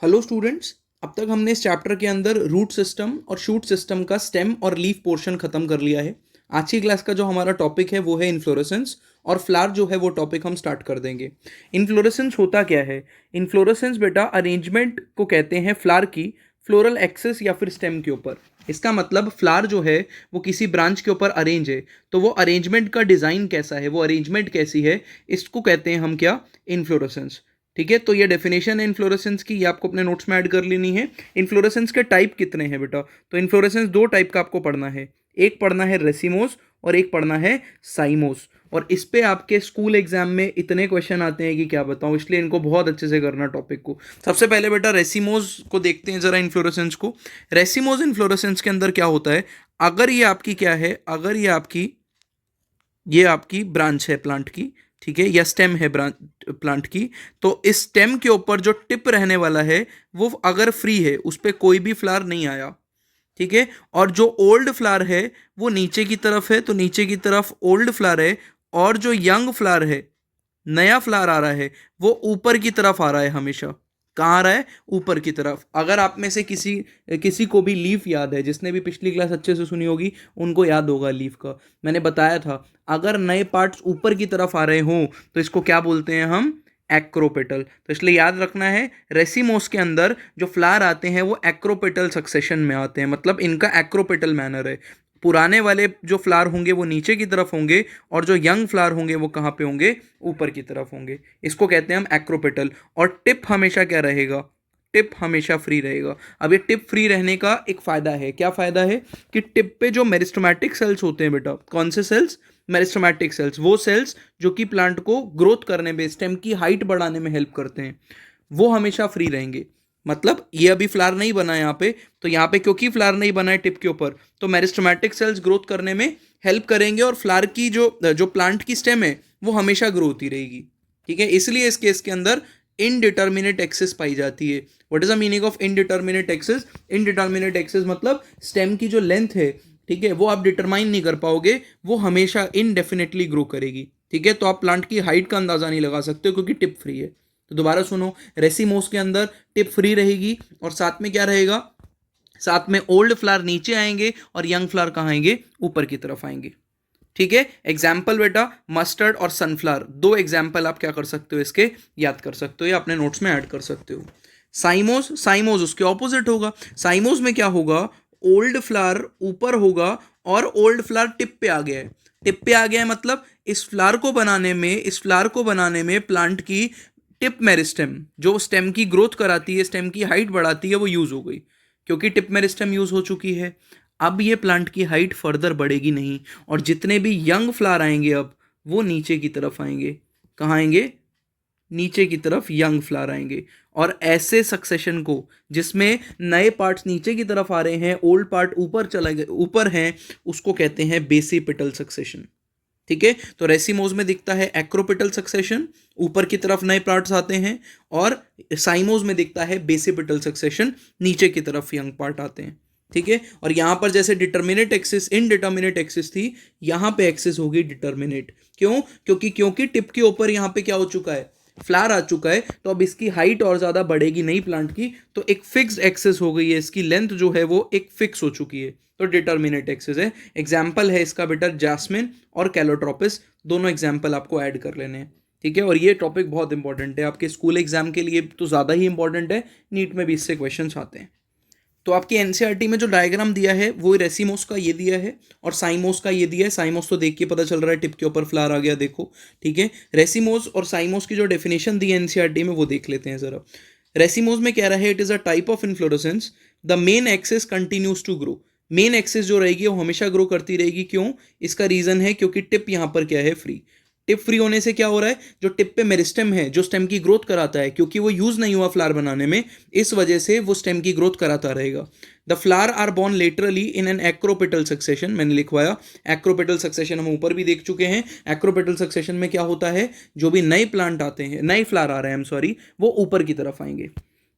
Hello students. अब तक हमने इस चैप्टर के अंदर रूट सिस्टम और शूट सिस्टम का स्टेम और लीफ पोर्शन खत्म कर लिया है। आज की क्लास का जो हमारा टॉपिक है वो है इन्फ्लोरेसेंस, और फ्लावर जो है वो टॉपिक हम स्टार्ट कर देंगे। इन्फ्लोरेसेंस होता क्या है? इन्फ्लोरेसेंस बेटा अरेंजमेंट को कहते हैं फ्लावर की फ्लोरल एक्सिस या फिर स्टेम के ऊपर। इसका मतलब फ्लावर जो है वो किसी ब्रांच के ऊपर अरेंज है, तो वो अरेंजमेंट का डिज़ाइन कैसा है, वो अरेंजमेंट कैसी है, इसको कहते हैं हम क्या? इन्फ्लोरेसेंस। ठीक है, तो ये डेफिनेशन है इन्फ्लोरेसेंस की, ये आपको अपने नोट्स में ऐड कर लेनी है। इन्फ्लोरेसेंस के टाइप कितने हैं बेटा? तो इन्फ्लोरेसेंस दो टाइप का आपको पढ़ना है, एक पढ़ना है रेसिमोस और एक पढ़ना है साइमोस। और इस पे आपके स्कूल एग्जाम में इतने क्वेश्चन आते हैं कि क्या बताऊं, इसलिए इनको बहुत अच्छे से करना टॉपिक को। सबसे पहले बेटा रेसिमोस को देखते हैं जरा, इन्फ्लोरेसेंस को। रेसिमोस इन्फ्लोरेसेंस के अंदर क्या होता है? अगर ये आपकी क्या है, अगर ये आपकी ब्रांच है प्लांट की, ठीक है, या स्टेम है ब्रांच प्लांट की, तो इस स्टेम के ऊपर जो टिप रहने वाला है वो अगर फ्री है, उस पर कोई भी फ्लावर नहीं आया, ठीक है, और जो ओल्ड फ्लावर है वो नीचे की तरफ है, तो नीचे की तरफ ओल्ड फ्लावर है, और जो यंग फ्लावर है, नया फ्लावर आ रहा है, वो ऊपर की तरफ आ रहा है हमेशा। कहाँ आ रहा है? ऊपर की तरफ। अगर आप में से किसी किसी को भी लीफ याद है, जिसने भी पिछली क्लास अच्छे से सुनी होगी उनको याद होगा लीफ का, मैंने बताया था अगर नए पार्ट्स ऊपर की तरफ आ रहे हों तो इसको क्या बोलते हैं हम? एक्रोपेटल। तो इसलिए याद रखना है, रेसिमोस के अंदर जो फ्लावर आते हैं वो एक्रोपेटल सक्सेशन में आते हैं, मतलब इनका एक्रोपेटल मैनर है। पुराने वाले जो फ्लावर होंगे वो नीचे की तरफ होंगे, और जो यंग फ्लावर होंगे वो कहाँ पे होंगे? ऊपर की तरफ होंगे। इसको कहते हैं हम एक्रोपेटल। और टिप हमेशा क्या रहेगा? टिप हमेशा फ्री रहेगा। अब ये टिप फ्री रहने का एक फायदा है। क्या फायदा है? कि टिप पे जो मेरिस्टोमैटिक सेल्स होते हैं बेटा, कौन से सेल्स? मेरिस्टोमैटिक सेल्स, वो सेल्स जो कि प्लांट को ग्रोथ करने में, स्टेम की हाइट बढ़ाने में हेल्प करते हैं, वो हमेशा फ्री रहेंगे। मतलब ये अभी फ्लावर नहीं बना है यहाँ पे, तो यहाँ पे क्योंकि फ्लावर नहीं बना है टिप के ऊपर, तो मेरिस्टोमैटिक सेल्स ग्रोथ करने में हेल्प करेंगे, और फ्लावर की जो जो प्लांट की स्टेम है वो हमेशा ग्रो होती रहेगी। ठीक है, इसलिए इस केस के अंदर इनडिटर्मिनेट एक्सिस पाई जाती है। What is the meaning of indeterminate axis? Indeterminate axis मतलब स्टेम की जो लेंथ है, ठीक है, वो आप डिटरमाइन नहीं कर पाओगे, वो हमेशा इनडेफिनेटली ग्रो करेगी। ठीक है, तो आप प्लांट की हाइट का अंदाजा नहीं लगा सकते हो क्योंकि टिप फ्री है। तो दोबारा सुनो, रेसिमोस के अंदर टिप फ्री रहेगी, और साथ में क्या रहेगा? साथ में ओल्ड फ्लावर नीचे आएंगे और यंग फ्लावर कहाँ आएंगे? ऊपर की तरफ आएंगे। ठीक है, एग्जाम्पल बेटा मस्टर्ड और सनफ्लावर, दो एग्जाम्पल आप क्या कर सकते हो इसके? याद कर सकते हो या अपने नोट्स में ऐड कर सकते हो। साइमोस, साइमोस उसके ऑपोजिट होगा। साइमोस में क्या होगा? ओल्ड फ्लावर ऊपर होगा और ओल्ड फ्लावर टिप पे आ गया है। टिप पे आ गया है मतलब इस फ्लावर को बनाने में प्लांट की टिप मेरिस्टेम, जो स्टेम की ग्रोथ कराती है, स्टेम की हाइट बढ़ाती है, वो यूज हो गई। क्योंकि टिप मेरिस्टेम यूज हो चुकी है, अब ये प्लांट की हाइट फर्दर बढ़ेगी नहीं, और जितने भी यंग फ्लावर आएंगे अब वो नीचे की तरफ आएंगे। कहाँ आएंगे? नीचे की तरफ यंग फ्लावर आएंगे। और ऐसे सक्सेशन को, जिसमें नए पार्ट्स नीचे की तरफ आ रहे हैं, ओल्ड पार्ट ऊपर चला गए, ऊपर हैं, उसको कहते हैं बेसिपिटल सक्सेशन। ठीक है, तो रेसिमोज में दिखता है एक्रोपिटल सक्सेशन, ऊपर की तरफ नए पार्ट्स आते हैं, और साइमोज में दिखता है बेसिपिटल सक्सेशन, नीचे की तरफ यंग पार्ट आते हैं। ठीक है, और यहां पर जैसे डिटर्मिनेट एक्सिस इनडिटर्मिनेट एक्सिस थी, यहां पे एक्सिस होगी डिटर्मिनेट। क्यों? क्योंकि टिप के ऊपर यहां पे क्या हो चुका है? फ्लावर आ चुका है, तो अब इसकी हाइट और ज्यादा बढ़ेगी नहीं प्लांट की, तो एक फिक्स एक्सिस हो गई है, इसकी लेंथ जो है वो एक फिक्स हो चुकी है, तो डिटर्मिनेट एक्सिस है। एग्जाम्पल है इसका बेटा जैस्मिन और कैलोट्रोपिस, दोनों एग्जाम्पल आपको ऐड कर लेने हैं। ठीक है, और ये टॉपिक बहुत इंपॉर्टेंट है आपके स्कूल एग्जाम के लिए, तो ज़्यादा ही इंपॉर्टेंट है, नीट में भी इससे क्वेश्चन आते हैं। तो आपकी एनसीईआरटी में जो डायग्राम दिया है वो रेसिमोस का ये दिया है, और साइमोस का ये दिया है। साइमोस तो देख के पता चल रहा है, टिप के ऊपर फ्लावर आ गया, देखो। ठीक है, रेसिमोस और साइमोस की जो डेफिनेशन दी है एनसीईआरटी में वो देख लेते हैं जरा। रेसिमोस में कह रहा है it is a type of inflorescence the main axis continues to grow. Main axis जो रहेगी वो हमेशा ग्रो करती रहेगी। क्यों? इसका रीजन है क्योंकि टिप यहां पर क्या है? फ्री। टिप फ्री होने से क्या हो रहा है? जो टिप पे मेरिस्टेम है, जो स्टेम की ग्रोथ कराता है, क्योंकि वो यूज नहीं हुआ फ्लावर बनाने में, इस वजह से वो स्टेम की ग्रोथ कराता रहेगा। The flower are born laterally in an acropetal succession, मैंने लिखवाया एक्रोपेटल सक्सेशन, हम ऊपर भी देख चुके हैं। एक्रोपेटल सक्सेशन में क्या होता है? जो भी नए प्लांट आते हैं, नए फ्लावर आ रहे हैं, आई एम सॉरी, वो ऊपर की तरफ आएंगे।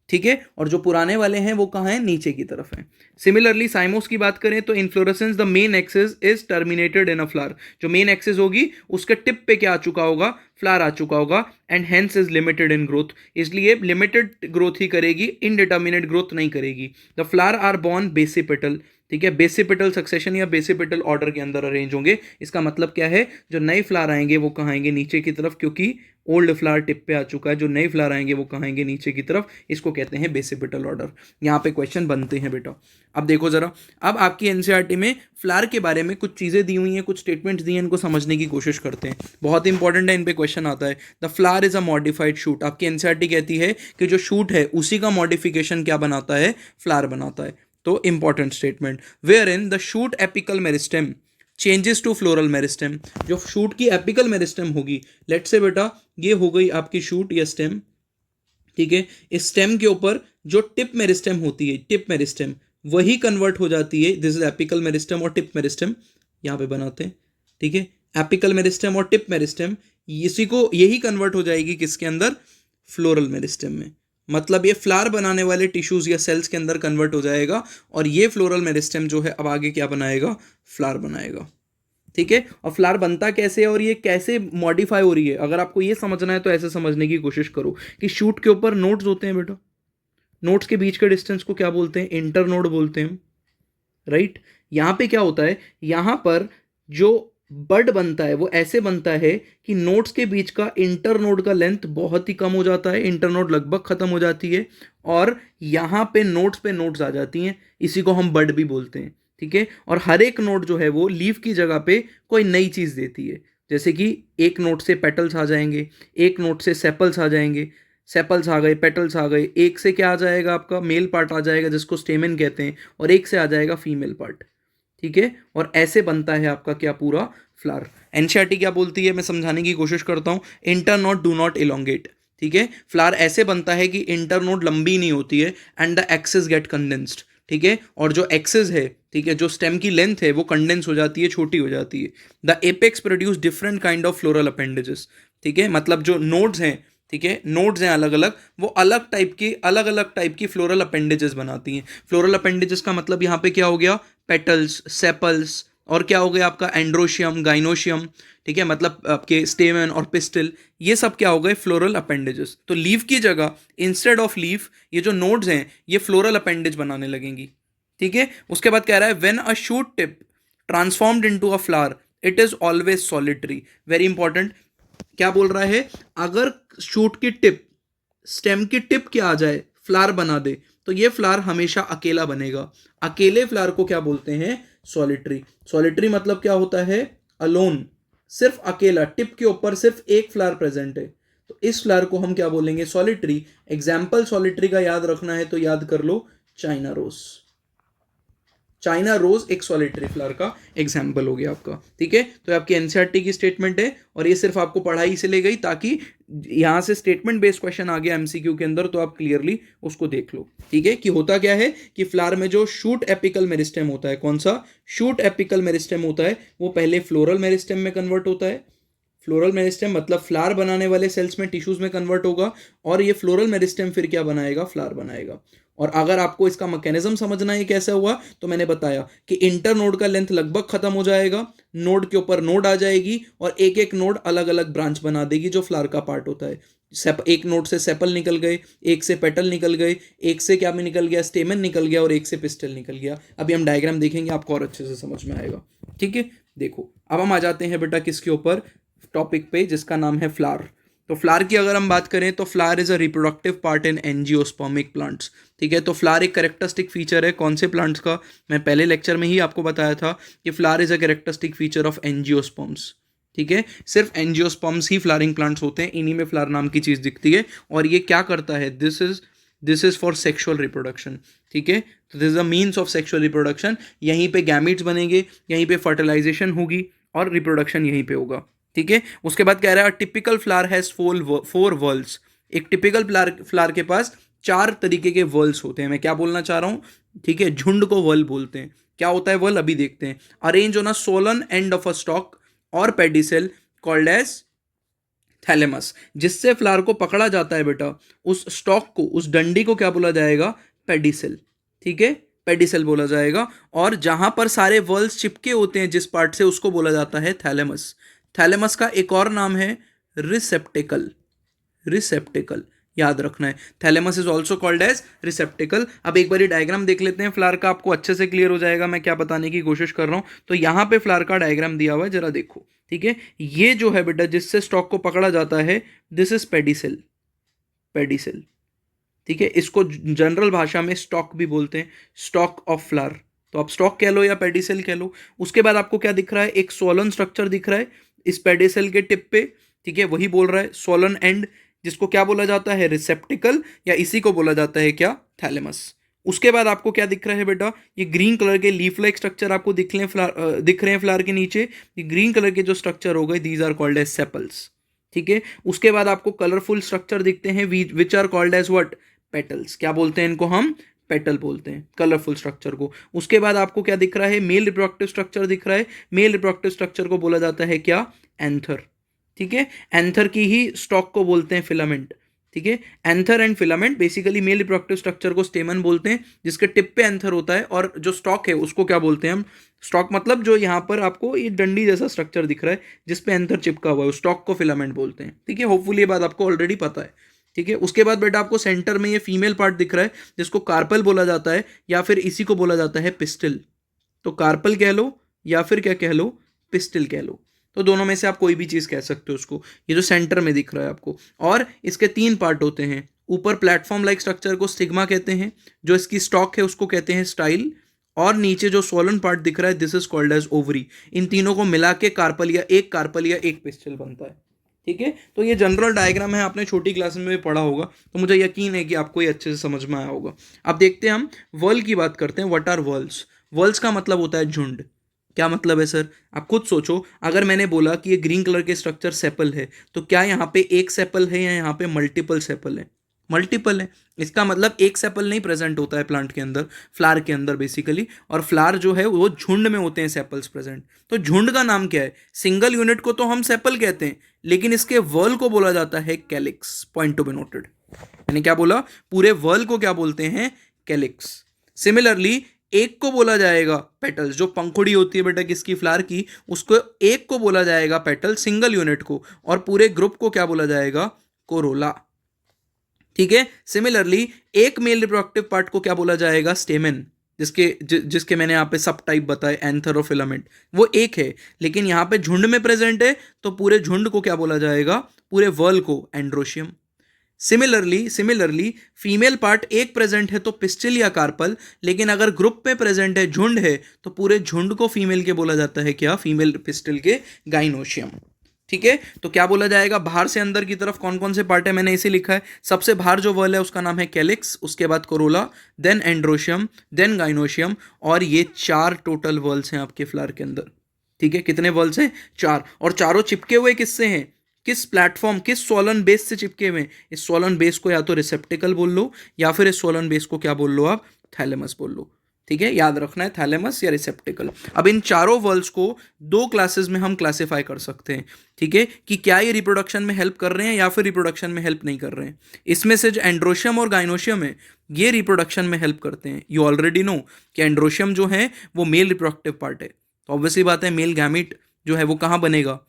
ठीक है, और जो पुराने वाले हैं वो कहाँ हैं? नीचे की तरफ हैं। सिमिलरली साइमोस की बात करें तो inflorescence the main axis is terminated in a flower. जो मेन एक्सिस होगी उसके टिप पे क्या आ चुका होगा? फ्लावर आ चुका होगा and hence is limited in growth, इसलिए लिमिटेड ग्रोथ ही करेगी, इनडिटर्मिनेट ग्रोथ नहीं करेगी। The flower are born basipetal, ठीक है, बेसिपेटल सक्सेशन या बेसिपेटल ऑर्डर के अंदर अरेंज होंगे। इसका मतलब क्या है, जो नए फ्लावर आएंगे वो कहाँ आएंगे, नीचे की तरफ, क्योंकि ओल्ड फ्लावर टिप पे आ चुका है। जो नए फ्लावर आएंगे वो कहाँ आएंगे, नीचे की तरफ। इसको कहते हैं बेसिपेटल ऑर्डर। यहाँ पे क्वेश्चन बनते हैं बेटा। अब देखो जरा, अब आपकी एनसीईआरटी में फ्लावर के बारे में कुछ चीज़ें दी हुई हैं, कुछ स्टेटमेंट्स दी हैं, इनको समझने की कोशिश करते हैं। बहुत इंपॉर्टेंट है, इन पे क्वेश्चन आता है। The flower is a modified shoot. आपकी एनसीईआरटी कहती है कि जो शूट है उसी का मॉडिफिकेशन क्या बनाता है, फ्लावर बनाता है। तो important statement, where in the shoot apical meristem changes to floral meristem. जो शूट की एपिकल मेरिस्टेम होगी, लेट से बेटा ये हो गई आपकी शूट या स्टेम, ठीक है, इस स्टेम के ऊपर जो टिप मेरिस्टेम होती है, टिप मेरिस्टेम, वही कन्वर्ट हो जाती है, दिस इज एपिकल मेरिस्टेम और टिप मेरिस्टेम, यहां पे बनाते हैं, ठीक है, एपिकल मेरिस्टेम और टिप मेरिस्टेम, इसी को यही कन्वर्ट हो जाएगी किसके अंदर, फ्लोरल मेरिस्टेम में। मतलब ये फ्लावर बनाने वाले टिश्यूज या सेल्स के अंदर कन्वर्ट हो जाएगा, और ये फ्लोरल मेरिस्टेम जो है अब आगे क्या बनाएगा, फ्लावर बनाएगा, ठीक है। और फ्लावर बनता कैसे है और ये कैसे मॉडिफाई हो रही है, अगर आपको ये समझना है तो ऐसे समझने की कोशिश करो कि शूट के ऊपर नोड्स होते हैं बेटा, नोड्स के बीच के डिस्टेंस को क्या बोलते हैं, इंटर नोड बोलते हैं, राइट। यहां पे क्या होता है, यहां पर जो बड बनता है वो ऐसे बनता है कि नोड्स के बीच का इंटर नोड का लेंथ बहुत ही कम हो जाता है, इंटर नोड लगभग खत्म हो जाती है, और यहां पे नोड्स आ जाती हैं, इसी को हम बड भी बोलते हैं, ठीक है। और हर एक नोड जो है वो लीफ की जगह पे कोई नई चीज देती है, जैसे कि एक नोड से पेटल्स आ जाएंगे, एक नोड से सेपल्स आ जाएंगे, सेपल्स आ गए, पेटल्स आ गए, एक से क्या आ जाएगा, आपका मेल पार्ट आ जाएगा जिसको स्टेमेन कहते हैं, और एक से आ जाएगा फीमेल पार्ट, ठीक है। और ऐसे बनता है आपका क्या, पूरा फ्लावर। एनसीईआरटी क्या बोलती है, मैं समझाने की कोशिश करता हूं, inter node do not elongate, ठीक है। फ्लावर ऐसे बनता है कि इंटर नोड लंबी नहीं होती है, and the axis get condensed, ठीक है, और जो एक्सेस है, ठीक है, जो स्टेम की लेंथ है वो कंडेंस हो जाती है, छोटी हो जाती है। The apex produce different kind of floral appendages, ठीक है, मतलब जो नोड्स हैं, ठीक है, नोड्स हैं अलग अलग, वो अलग अलग टाइप की फ्लोरल अपेंडेजेस बनाती हैं। फ्लोरल अपेंडेजेस का मतलब यहाँ पे क्या हो गया, पेटल्स, सेपल्स, और क्या हो गया आपका एंड्रोशियम, गाइनोशियम, ठीक है, मतलब आपके स्टेमन और पिस्टिल, ये सब क्या हो गए, फ्लोरल अपेंडेजेस। तो लीफ की जगह इंस्टेड ऑफ लीफ ये जो नोड्स हैं ये फ्लोरल अपेंडेज बनाने लगेंगी, ठीक है। उसके बाद कह रहा है when a shoot tip transformed into a flower it is always solitary. Very important, क्या बोल रहा है, अगर शूट की टिप, स्टेम की टिप क्या आ जाए, फ्लावर बना दे, तो ये फ्लावर हमेशा अकेला बनेगा। अकेले फ्लावर को क्या बोलते हैं, सॉलिटरी। सॉलिटरी मतलब क्या होता है, अलोन, सिर्फ अकेला, टिप के ऊपर सिर्फ एक फ्लावर प्रेजेंट है, तो इस फ्लावर को हम क्या बोलेंगे, सॉलिटरी। एग्जाम्पल सॉलिटरी का याद रखना है तो याद कर लो, चाइना रोज। चाइना रोज एक सॉलिटरी फ्लावर का एग्जाम्पल हो गया आपका, ठीक है। तो आपकी एनसीईआरटी की स्टेटमेंट है, और ये सिर्फ आपको पढ़ाई से ले गई ताकि यहां से स्टेटमेंट बेस्ड क्वेश्चन आ गया एमसीक्यू के अंदर, तो आप क्लियरली उसको देख लो, ठीक है। कि होता क्या है कि फ्लावर में जो शूट एपिकल मेरिस्टेम होता है, कौन सा शूट एपिकल मेरिस्टेम होता है, वो पहले फ्लोरल मेरिस्टेम में कन्वर्ट होता है। फ्लोरल मेरिस्टेम मतलब फ्लावर बनाने वाले सेल्स में, टिश्यूज में कन्वर्ट होगा, और ये फ्लोरल मेरिस्टेम फिर क्या बनाएगा, फ्लावर बनाएगा। और अगर आपको इसका मैकेनिज्म समझना है कैसा हुआ, तो मैंने बताया कि इंटर नोड का लेंथ लगभग खत्म हो जाएगा, नोड के ऊपर नोड आ जाएगी, और एक एक नोड अलग अलग ब्रांच बना देगी जो फ्लावर का पार्ट होता है। एक नोड से सेपल निकल गए, एक से पेटल निकल गए, एक से क्या भी निकल गया, स्टेमन निकल गया, और एक से पिस्टल निकल गया। अभी हम डायग्राम देखेंगे, आपको और अच्छे से समझ में आएगा, ठीक है। देखो अब हम आ जाते हैं बेटा किसके ऊपर, टॉपिक पे जिसका नाम है फ्लावर। तो फ्लावर की अगर हम बात करें तो flower is a reproductive part in angiospermic plants, ठीक है। तो फ्लावर एक कैरेक्टरिस्टिक फीचर है कौन से प्लांट्स का, मैं पहले लेक्चर में ही आपको बताया था कि flower is a characteristic feature of angiosperms, ठीक है। सिर्फ एंजियोस्पर्म्स ही फ्लावरिंग प्लांट्स होते हैं, इन्हीं में फ्लावर नाम की चीज दिखती है, और ये क्या करता है, this is for sexual reproduction, ठीक है। तो this is a means of sexual reproduction, यहीं पे गैमीट्स बनेंगे, यहीं पे फर्टिलाइजेशन होगी, और रिप्रोडक्शन यहीं पे होगा, ठीक है। उसके बाद कह रहा है typical flower has four whorls. एक टिपिकल फ्लावर के पास 4 तरीके के वर्ल्स होते हैं। मैं क्या बोलना चाह रहा हूं, ठीक है, झुंड को वर्ल बोलते हैं। क्या होता है वर्ल, अभी देखते हैं। Arrange on a Solan end of a stock और पेडिसेल कॉल्ड एज थैलेमस, जिससे फ्लावर को पकड़ा जाता है बेटा, उस स्टॉक को, उस डंडी को क्या बोला जाएगा, पेडिसेल, ठीक है, पेडिसेल बोला जाएगा। और जहां पर सारे वर्ल्स चिपके होते हैं जिस पार्ट से, उसको बोला जाता है थैलेमस। थैलेमस का एक और नाम है रिसेप्टिकल, रिसेप्टिकल याद रखना है। Thalamus is also called as receptacle. अब एक बार डायग्राम देख लेते हैं फ्लावर का, आपको अच्छे से क्लियर हो जाएगा मैं क्या बताने की कोशिश कर रहा हूं। तो यहाँ पे फ्लावर का डायग्राम दिया हुआ है, जरा देखो, ठीक है। ये जो है बेटा जिससे स्टॉक को पकड़ा जाता है, दिस इज पेडिसेल, पेडिसेल, ठीक है। इसको जनरल भाषा में स्टॉक भी बोलते हैं, स्टॉक ऑफ फ्लावर। तो आप स्टॉक कह लो या पेडिसेल कह लो। उसके बाद आपको क्या दिख रहा है, एक सोलन स्ट्रक्चर दिख रहा है इस पेडिसेल के टिप पे, ठीक है। वही बोल रहा है सोलन एंड, जिसको क्या बोला जाता है, रिसेप्टिकल, या इसी को बोला जाता है क्या, थैलेमस। उसके बाद आपको क्या दिख रहा है बेटा, ये ग्रीन कलर के लीफ लाइक स्ट्रक्चर आपको दिख रहे हैं फ्लावर के नीचे। ये ग्रीन कलर के जो स्ट्रक्चर हो गए, these are called as sepals, ठीक है। उसके बाद आपको कलरफुल स्ट्रक्चर दिखते हैं which are called as what, petals. क्या बोलते हैं इनको हम, पेटल बोलते हैं कलरफुल स्ट्रक्चर को। उसके बाद आपको क्या दिख रहा है, मेल रिप्रोडक्टिव स्ट्रक्चर दिख रहा है। मेल रिप्रोडक्टिव स्ट्रक्चर को बोला जाता है क्या, एंथर, ठीक है। एंथर की ही स्टॉक को बोलते हैं फिलामेंट, ठीक है। Anther and filament basically male reproductive structure को स्टेमन बोलते हैं, जिसके टिप पे एंथर होता है, और जो स्टॉक है उसको क्या बोलते हैं हम, स्टॉक मतलब जो यहाँ पर आपको ये डंडी जैसा स्ट्रक्चर दिख रहा है जिसपे एंथर चिपका हुआ है, उस स्टॉक को फिलामेंट बोलते हैं, ठीक है। होपफुली ये बात आपको ऑलरेडी पता है, ठीक है। उसके बाद बेटा आपको सेंटर में ये फीमेल पार्ट दिख रहा है जिसको कार्पल बोला जाता है, या फिर इसी को बोला जाता है पिस्टिल। तो कार्पल कह लो या फिर क्या कह लो, पिस्टिल कह लो, तो दोनों में से आप कोई भी चीज कह सकते हो उसको। ये जो सेंटर में दिख रहा है आपको, और इसके 3 पार्ट होते हैं। ऊपर प्लेटफॉर्म लाइक स्ट्रक्चर को स्टिग्मा कहते हैं, जो इसकी स्टॉक है उसको कहते हैं स्टाइल, और नीचे जो सोलन पार्ट दिख रहा है, this is called as ovary. इन तीनों को मिला के कार्पल या एक पिस्टिल बनता है, ठीक है। तो ये जनरल डायग्राम है, आपने छोटी क्लास में भी पढ़ा होगा, तो मुझे यकीन है कि आपको ये अच्छे से समझ में आया होगा। अब देखते हैं हम वर्ल की बात करते हैं। What are whorls? वर्ल्स का मतलब होता है झुंड। क्या मतलब है सर? आप खुद सोचो, अगर मैंने बोला कि ये ग्रीन कलर के स्ट्रक्चर सेपल है, तो क्या यहाँ पे एक सेपल है या यहाँ पे मल्टीपल सेपल है? मल्टीपल है। इसका मतलब एक सेपल नहीं प्रेजेंट होता है प्लांट के अंदर, फ्लावर के अंदर बेसिकली, और फ्लावर जो है वो झुंड में होते हैं सेपल्स प्रेजेंट। तो झुंड का नाम क्या है? सिंगल यूनिट को तो हम सेपल कहते हैं, लेकिन इसके वर्ल को बोला जाता है calyx. Point to be noted. मैंने क्या बोला? पूरे वर्ल को क्या बोलते हैं? कैलिक्स। सिमिलरली एक को बोला जाएगा पेटल्स, जो पंखुड़ी होती है बेटा किसकी, फ्लावर की, उसको एक को बोला जाएगा पेटल, सिंगल यूनिट को, और पूरे ग्रुप को क्या बोला जाएगा? कोरोला, ठीक है। सिमिलरली एक मेल रिप्रोडक्टिव पार्ट को क्या बोला जाएगा? स्टेमेन, जिसके मैंने यहाँ पे सब टाइप बताए, एंथर और फिलामेंट, वो एक है, लेकिन यहाँ पे झुंड में प्रेजेंट है, तो पूरे झुंड को क्या बोला जाएगा? पूरे वर्ल को एंड्रोशियम। सिमिलरली फीमेल पार्ट एक प्रेजेंट है तो पिस्टिल या कार्पल, लेकिन अगर ग्रुप में प्रेजेंट है, झुंड है, तो पूरे झुंड को फीमेल के बोला जाता है क्या? फीमेल पिस्टिल के गाइनोशियम, ठीक है। तो क्या बोला जाएगा? बाहर से अंदर की तरफ कौन कौन से पार्ट है मैंने इसे लिखा है। सबसे बाहर जो वर्ल है उसका नाम है कैलिक्स, उसके बाद corolla, then androecium, then gynoecium, और ये 4 टोटल वर्ल्स हैं आपके फ्लावर के अंदर, ठीक है। कितने वर्ल्स हैं? 4। और चारों चिपके हुए किससे हैं? किस प्लेटफॉर्म, किस सोलन बेस से चिपके हुए हैं? इस सोलन बेस को या तो रिसेप्टिकल बोल लो, या फिर इस सोलन बेस को क्या बोल लो आप? थैलेमस बोल लो, ठीक है। याद रखना है, थैलेमस या रिसेप्टिकल। अब इन चारों वर्ल्स को 2 क्लासेस में हम क्लासिफाई कर सकते हैं, ठीक है, कि क्या ये रिप्रोडक्शन में हेल्प कर रहे हैं या फिर रिप्रोडक्शन में हेल्प नहीं कर रहे हैं। इसमें से जो एंड्रोशियम और गाइनोशियम है, ये रिप्रोडक्शन में हेल्प करते हैं। यू ऑलरेडी नो कि एंड्रोशियम जो है वो मेल रिप्रोडक्टिव पार्ट है, तो ऑब्वियसली बात है मेल गैमिट जो है वो कहाँ बनेगा?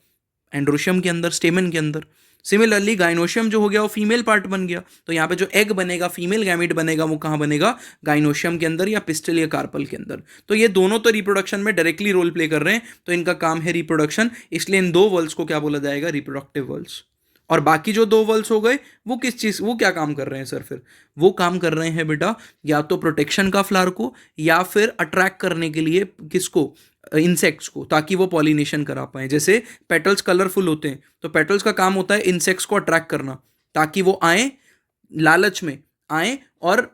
एंड्रोशियम के अंदर, स्टेमन के अंदर। सिमिलरली गाइनोशियम जो हो गया वो फीमेल पार्ट बन गया, तो यहाँ पे जो एग बनेगा, फीमेल गैमिट बनेगा, वो कहाँ बनेगा? गाइनोशियम के अंदर या पिस्टल या कार्पल के अंदर। तो ये दोनों तो रिप्रोडक्शन में डायरेक्टली रोल प्ले कर रहे हैं, तो इनका काम है रिप्रोडक्शन, इसलिए इन 2 वर्ल्स को क्या बोला जाएगा? Reproductive whorls. और बाकी जो 2 वर्ल्स हो गए वो किस चीज, वो क्या काम कर रहे हैं सर? फिर वो काम कर रहे हैं बेटा या तो प्रोटेक्शन का फ्लावर को, या फिर अट्रैक्ट करने के लिए किसको? इंसेक्ट्स को, ताकि वो पॉलिनेशन करा पाए। जैसे पेटल्स कलरफुल होते हैं, तो पेटल्स का काम होता है इंसेक्ट्स को अट्रैक्ट करना, ताकि वो आए, लालच में आए, और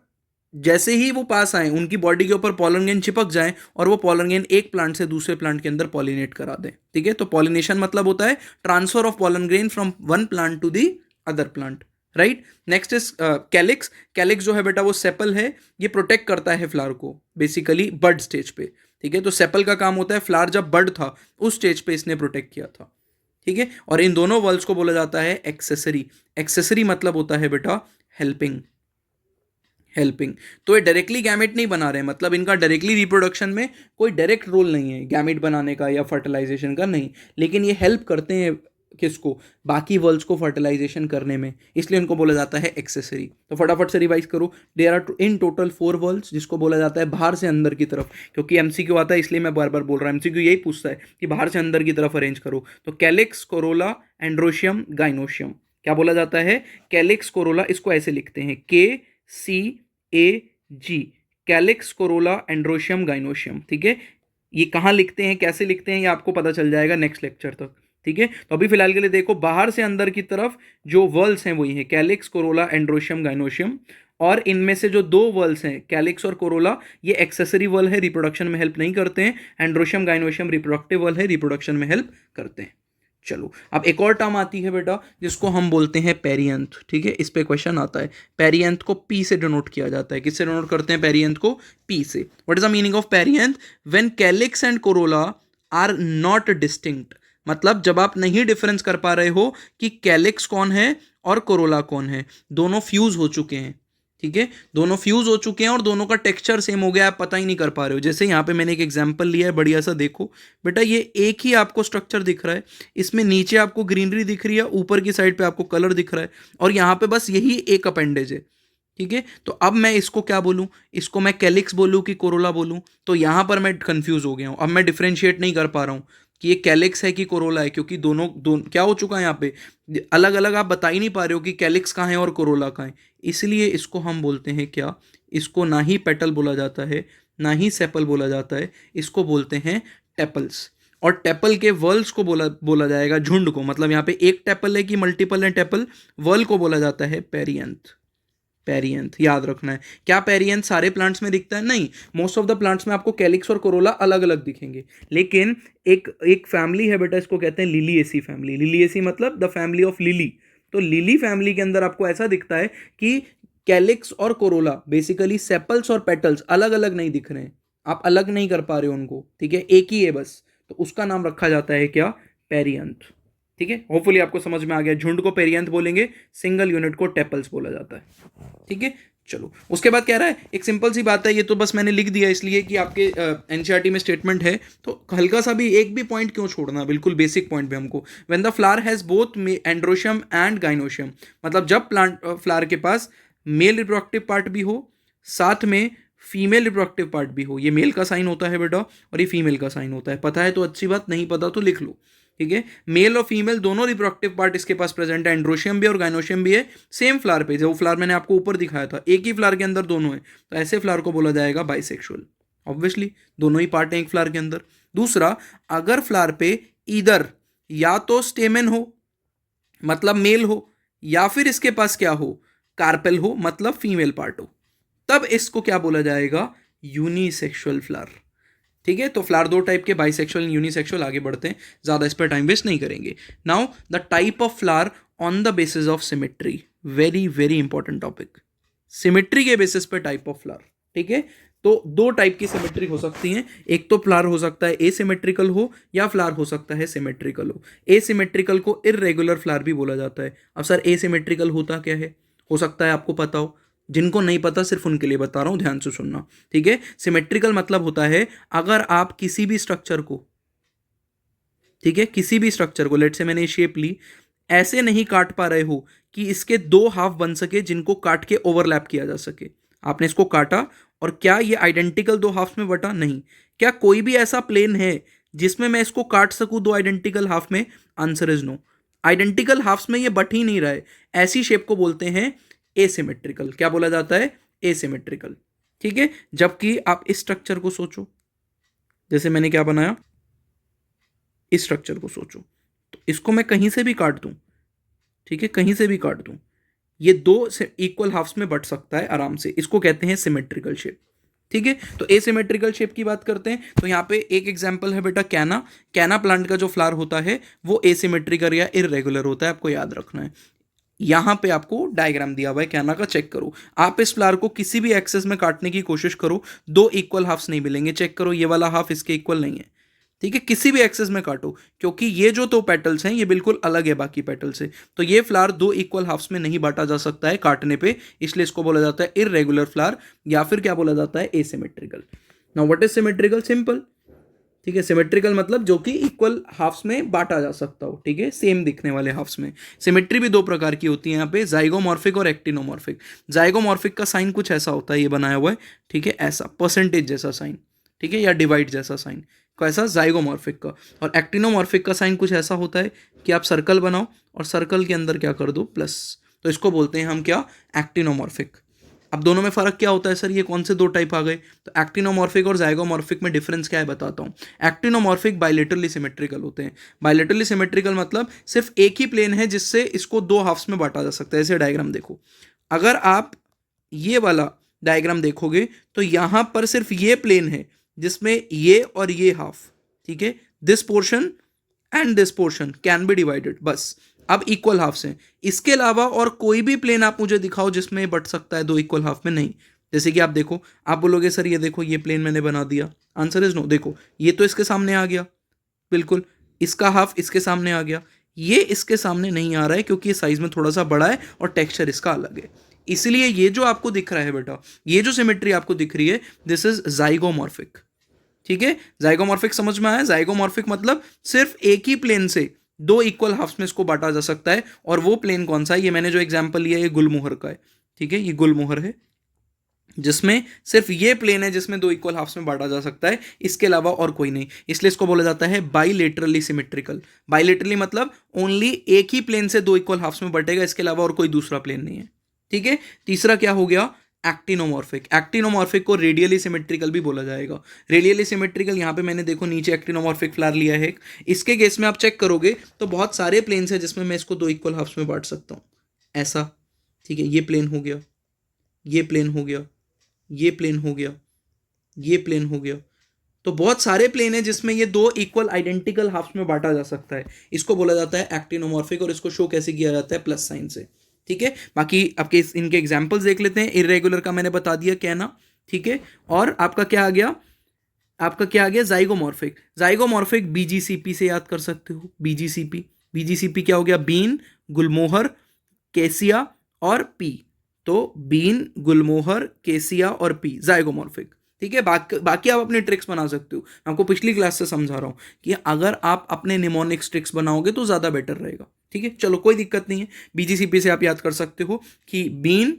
जैसे ही वो पास आए उनकी बॉडी के ऊपर पॉलन ग्रेन चिपक जाए, और वो पॉलन ग्रेन एक प्लांट से दूसरे प्लांट के अंदर पॉलिनेट करा दें, ठीक है। तो पॉलिनेशन मतलब होता है transfer of pollen grain from one plant to the other plant, right. Next is calyx. Calyx जो है बेटा वो सेपल है, ये प्रोटेक्ट करता है फ्लावर को बेसिकली बर्ड स्टेज पे, ठीक है। तो सेपल का काम होता है, फ्लावर जब बर्ड था उस स्टेज पे इसने प्रोटेक्ट किया था, ठीक है। और इन दोनों वर्ल्स को बोला जाता है एक्सेसरी। एक्सेसरी मतलब होता है बेटा हेल्पिंग, हेल्पिंग। तो ये डायरेक्टली गैमेट नहीं बना रहे, मतलब इनका डायरेक्टली रिप्रोडक्शन में कोई डायरेक्ट रोल नहीं है गैमेट बनाने का या फर्टिलाइजेशन का, नहीं, लेकिन ये हेल्प करते हैं किसको, बाकी वर्ल्स को फर्टिलाइजेशन करने में, इसलिए उनको बोला जाता है एक्सेसरी। तो फटाफट से रिवाइज करो, there are in total 4 whorls जिसको बोला जाता है बाहर से अंदर की तरफ, क्योंकि एमसीक्यू आता है इसलिए मैं बार बार बोल रहा हूँ, एमसीक्यू यही पूछता है कि बाहर से अंदर की तरफ अरेंज करो। तो कैलिक्स, कोरोला, एंड्रोशियम, गाइनोशियम। क्या बोला जाता है, कैलिक्स कोरोला, इसको ऐसे लिखते हैं KCAG, calyx Corolla androecium gynoecium. ठीक है, ये कहाँ लिखते हैं, कैसे लिखते हैं, ये आपको पता चल जाएगा नेक्स्ट लेक्चर तक। ठीक है, तो अभी फिलहाल के लिए देखो, बाहर से अंदर की तरफ जो वर्ल्स हैं वही है कैलिक्स कोरोला एंड्रोशियम गाइनोशियम, और इनमें से जो 2 वर्ल्स हैं कैलिक्स और कोरोला, ये एक्सेसरी वर्ल है, रिप्रोडक्शन में हेल्प नहीं करते हैं। एंड्रोशियम गाइनोशियम रिप्रोडक्टिव वर्ल है, रिप्रोडक्शन में हेल्प करते हैं। चलो, अब एक और टर्म आती है बेटा जिसको हम बोलते हैं पेरियंथ। ठीक है, इस पे क्वेश्चन आता है। पेरियंथ को पी से डिनोट किया जाता है। किससे डिनोट करते हैं पेरियंथ को, पी से। What is the meaning of perianth, when calyx and corolla are not distinct, मतलब जब आप नहीं डिफरेंस कर पा रहे हो कि कैलिक्स कौन है और कोरोला कौन है, दोनों फ्यूज हो चुके हैं। ठीक है, दोनों फ्यूज हो चुके हैं और दोनों का टेक्सचर सेम हो गया, आप पता ही नहीं कर पा रहे हो। जैसे यहाँ पे मैंने एक एग्जांपल लिया है, बढ़िया सा देखो बेटा, ये एक ही आपको स्ट्रक्चर दिख रहा है, इसमें नीचे आपको ग्रीनरी दिख रही है, ऊपर की साइड पे आपको कलर दिख रहा है, और यहाँ पे बस यही एक अपेंडेज है। ठीक है, तो अब मैं इसको क्या बोलूँ, इसको मैं कैलिक्स बोलूँ कि कोरोला बोलूँ, तो यहाँ पर मैं कंफ्यूज हो गया हूँ। अब मैं डिफ्रेंशिएट नहीं कर पा रहा हूँ कि ये कैलिक्स है कि कोरोला है, क्योंकि दोनों क्या हो चुका है यहाँ पे, अलग अलग आप बता ही नहीं पा रहे हो कि कैलिक्स कहाँ है और कोरोला कहाँ है। इसलिए इसको हम बोलते हैं क्या, इसको ना ही पेटल बोला जाता है, ना ही सेपल बोला जाता है, इसको बोलते हैं टेपल्स। और टेपल के वर्ल्स को बोला जाएगा झुंड को, मतलब यहाँ पे एक टेपल है कि मल्टीपल है टेपल, वर्ल को बोला जाता है पेरियंथ। पेरियंथ याद रखना है। क्या पेरियंथ सारे प्लांट्स में दिखता है, नहीं, मोस्ट ऑफ द प्लांट्स में आपको कैलिक्स और कोरोला अलग अलग दिखेंगे, लेकिन एक फैमिली है बेटा, इसको कहते हैं लिलिएसी फैमिली। लिलिएसी मतलब द फैमिली ऑफ लिली। तो लिली फैमिली के अंदर आपको ऐसा दिखता है कि कैलिक्स और कोरोला बेसिकली सेपल्स और पेटल्स अलग अलग नहीं दिख रहे हैं, आप अलग नहीं कर पा रहे हो उनको। ठीक है, एक ही है बस, तो उसका नाम रखा जाता है क्या, पेरियंथ। ठीक है, होपफुली आपको समझ में आ गया। झुंड को पेरियंथ बोलेंगे, सिंगल यूनिट को टेपल्स बोला जाता है। ठीक है, चलो उसके बाद कह रहा है, एक सिंपल सी बात है, ये तो बस मैंने लिख दिया इसलिए कि आपके एनसीईआरटी में स्टेटमेंट है, तो हल्का सा भी एक भी पॉइंट क्यों छोड़ना, बिल्कुल बेसिक पॉइंट भी हमको। When the flower has both androecium and gynoecium, मतलब जब प्लांट फ्लावर के पास मेल रिप्रोडक्टिव पार्ट भी हो, साथ में फीमेल रिप्रोडक्टिव पार्ट भी हो। ये मेल का साइन होता है बेटा और ये फीमेल का साइन होता है, पता है तो अच्छी बात, नहीं पता तो लिख लो। ठीक है, मेल और फीमेल दोनों रिप्रोडक्टिव पार्ट इसके पास प्रेजेंट है, एंड्रोशियम भी और गाइनोशियम भी है सेम फ्लावर पे। जो फ्लावर मैंने आपको ऊपर दिखाया था, एक ही फ्लावर के अंदर दोनों है, तो ऐसे फ्लावर को बोला जाएगा बाइसेक्सुअल। ऑब्वियसली दोनों ही पार्ट हैं एक फ्लावर के अंदर। दूसरा, अगर फ्लावर पे इधर या तो स्टेमेन हो मतलब मेल हो, या फिर इसके पास क्या हो, कार्पेल हो मतलब फीमेल पार्ट हो, तब इसको क्या बोला जाएगा, यूनिसेक्सुअल फ्लावर। ठीक है, तो फ्लावर 2 टाइप के, बाइसेक्सुअल एंड यूनिसेक्सुअल। आगे बढ़ते हैं, ज्यादा इस पर टाइम वेस्ट नहीं करेंगे। Now the type of flower on the basis of symmetry, very very important topic. Symmetry के बेसिस पे टाइप ऑफ फ्लावर। ठीक है, तो 2 टाइप की सिमेट्री हो सकती हैं, एक तो फ्लावर हो सकता है एसिमेट्रिकल हो, या फ्लावर हो सकता है सिमेट्रिकल हो। एसिमेट्रिकल को इर्रेगुलर फ्लावर भी बोला जाता है। अब सर एसिमेट्रिकल होता क्या है, हो सकता है आपको पता हो, जिनको नहीं पता सिर्फ उनके लिए बता रहा हूं, ध्यान से सुनना। ठीक है, सिमेट्रिकल मतलब होता है अगर आप किसी भी स्ट्रक्चर को, ठीक है, किसी भी स्ट्रक्चर को, लेट से मैंने शेप ली, ऐसे नहीं काट पा रहे हो कि इसके 2 हाफ बन सके जिनको काट के ओवरलैप किया जा सके। आपने इसको काटा और क्या ये आइडेंटिकल 2 हाफ में बटा, नहीं। क्या कोई भी ऐसा प्लेन है जिसमें मैं इसको काट सकूं 2 आइडेंटिकल हाफ में, answer is no. Identical halves में ये बट ही नहीं रहा है, ऐसी शेप को बोलते हैं एसिमेट्रिकल। क्या बोला जाता है, एसिमेट्रिकल। ठीक है, जबकि आप इस स्ट्रक्चर को सोचो, जैसे मैंने क्या बनाया, इस स्ट्रक्चर को सोचो, तो इसको मैं कहीं से भी काट दूं, ठीक है, कहीं से भी काट दूं, ये 2 इक्वल हाफ्स में बट सकता है आराम से, इसको कहते हैं सिमेट्रिकल शेप। ठीक है, तो एसिमेट्रिकल शेप की बात करते हैं, तो यहाँ पे एक एग्जांपल है बेटा कैना। कैना प्लांट का जो फ्लावर होता है वो एसिमेट्रिकल या इररेगुलर होता है, आपको याद रखना है। यहां पे आपको डायग्राम दिया हुआ है कैना का, चेक करो। आप इस फ्लावर को किसी भी एक्सेस में काटने की कोशिश करो, 2 इक्वल हाफ्स नहीं मिलेंगे, चेक करो, ये वाला हाफ इसके इक्वल नहीं है। ठीक है, किसी भी एक्सेस में काटो, क्योंकि ये जो 2 पेटल्स हैं ये बिल्कुल अलग है बाकी पेटल से, तो ये फ्लावर 2 इक्वल हाफ्स में नहीं बांटा जा सकता है काटने पे, इसलिए इसको बोला जाता है इररेगुलर फ्लावर, या फिर क्या बोला जाता है, asymmetrical. Now what is symmetrical, simple, ठीक है, सिमेट्रिकल मतलब जो कि इक्वल हाफ्स में बांटा जा सकता हो, ठीक है, सेम दिखने वाले हाफ्स में। सिमेट्री भी दो प्रकार की होती है यहाँ पे, जाइगोमॉर्फिक और एक्टिनोमॉर्फिक। जाइगोमॉर्फिक का साइन कुछ ऐसा होता है, ये बनाया हुआ है, ठीक है, ऐसा परसेंटेज जैसा साइन, ठीक है, या डिवाइड जैसा साइन, कैसा, जाइगोमॉर्फिक का। और एक्टिनोमॉर्फिक का साइन कुछ ऐसा होता है कि आप सर्कल बनाओ और सर्कल के अंदर क्या कर दो, प्लस, तो इसको बोलते हैं हम क्या, एक्टिनोमॉर्फिक। अब दोनों में फर्क क्या होता है सर, ये कौन से दो टाइप आ गए, तो एक्टिनोमॉर्फिक और जाइगोमॉर्फिक में डिफरेंस क्या है बताता हूँ। एक्टिनोमॉर्फिक बायलेटरली सिमेट्रिकल होते हैं। बायलेटरली सिमेट्रिकल मतलब सिर्फ एक ही प्लेन है जिससे इसको दो हाफ्स में बांटा जा सकता है। ऐसे डायग्राम देखो, अगर आप ये वाला डायग्राम देखोगे तो यहां पर सिर्फ ये प्लेन है जिसमें ये और ये हाफ, ठीक है, this portion and this portion can be divided, बस। अब इक्वल हाफ्स हैं, इसके अलावा और कोई भी प्लेन आप मुझे दिखाओ जिसमें बट सकता है दो इक्वल हाफ में, नहीं। जैसे कि आप देखो, आप बोलोगे सर ये देखो ये प्लेन मैंने बना दिया, आंसर इज नो। देखो ये तो इसके सामने आ गया, बिल्कुल, इसका हाफ इसके सामने आ गया, ये इसके सामने नहीं आ रहा है क्योंकि ये साइज में थोड़ा सा बड़ा है और टेक्सचर इसका अलग है। इसलिए ये जो आपको दिख रहा है बेटा, ये जो सिमेट्री आपको दिख रही है, दिस इज जाइगोमॉर्फिक, ठीक है। जाइगोमॉर्फिक समझ में आया, जाइगोमॉर्फिक मतलब सिर्फ एक ही प्लेन से दो इक्वल हाफ्स में इसको बांटा जा सकता है। और वो प्लेन कौन सा है, ये मैंने जो एग्जांपल लिया ये गुलमोहर का है, ठीक है, ये गुलमोहर है जिसमें सिर्फ ये प्लेन है जिसमें दो इक्वल हाफ्स में बांटा जा सकता है, इसके अलावा और कोई नहीं, इसलिए इसको बोला जाता है बाइलेटरली सिमेट्रिकल। बाइलेटरली मतलब ओनली एक ही प्लेन से दो इक्वल हाफ्स में बटेगा, इसके अलावा और कोई दूसरा प्लेन नहीं है, ठीक है। तीसरा क्या हो गया, एक्टिनोमॉर्फिक। एक्टिनोमॉर्फिक को रेडियली सिमेट्रिकल भी बोला जाएगा। रेडियली सिमेट्रिकल, यहाँ पे मैंने देखो नीचे एक्टिनोमॉर्फिक फ्लावर लिया है, इसके केस में आप चेक करोगे तो बहुत सारे प्लेन्स हैं जिसमें मैं इसको दो इक्वल हाफ्स में बांट सकता हूँ, ऐसा, ठीक है, ये प्लेन हो गया, ये प्लेन हो गया, ये प्लेन हो गया, ये प्लेन हो गया, तो बहुत सारे प्लेन है जिसमें ये दो इक्वल आइडेंटिकल हाफ्स में बांटा जा सकता है, इसको बोला जाता है एक्टिनोमॉर्फिक। और इसको शो कैसे किया जाता है, प्लस साइन से, ठीक है। बाकी आपके इनके एग्जांपल्स देख लेते हैं। इरेगुलर का मैंने बता दिया कहना, ठीक है। और आपका क्या आ गया, आपका क्या आ गया, जाइगोमॉर्फिक। जाइगोमॉर्फिक बीजीसीपी से याद कर सकते हो, बीजीसीपी। बीजीसीपी क्या हो गया, बीन, गुलमोहर, केसिया और पी। तो बीन, गुलमोहर, केसिया और पी, जाइगोमॉर्फिक, ठीक है। बाकी आप अपने ट्रिक्स बना सकते हो, आपको पिछली क्लास से समझा रहा हूं कि अगर आप अपने निमोनिक्स ट्रिक्स बनाओगे तो ज्यादा बेटर रहेगा, ठीक है। चलो कोई दिक्कत नहीं है, बीजीसीपी से आप याद कर सकते हो कि बीन,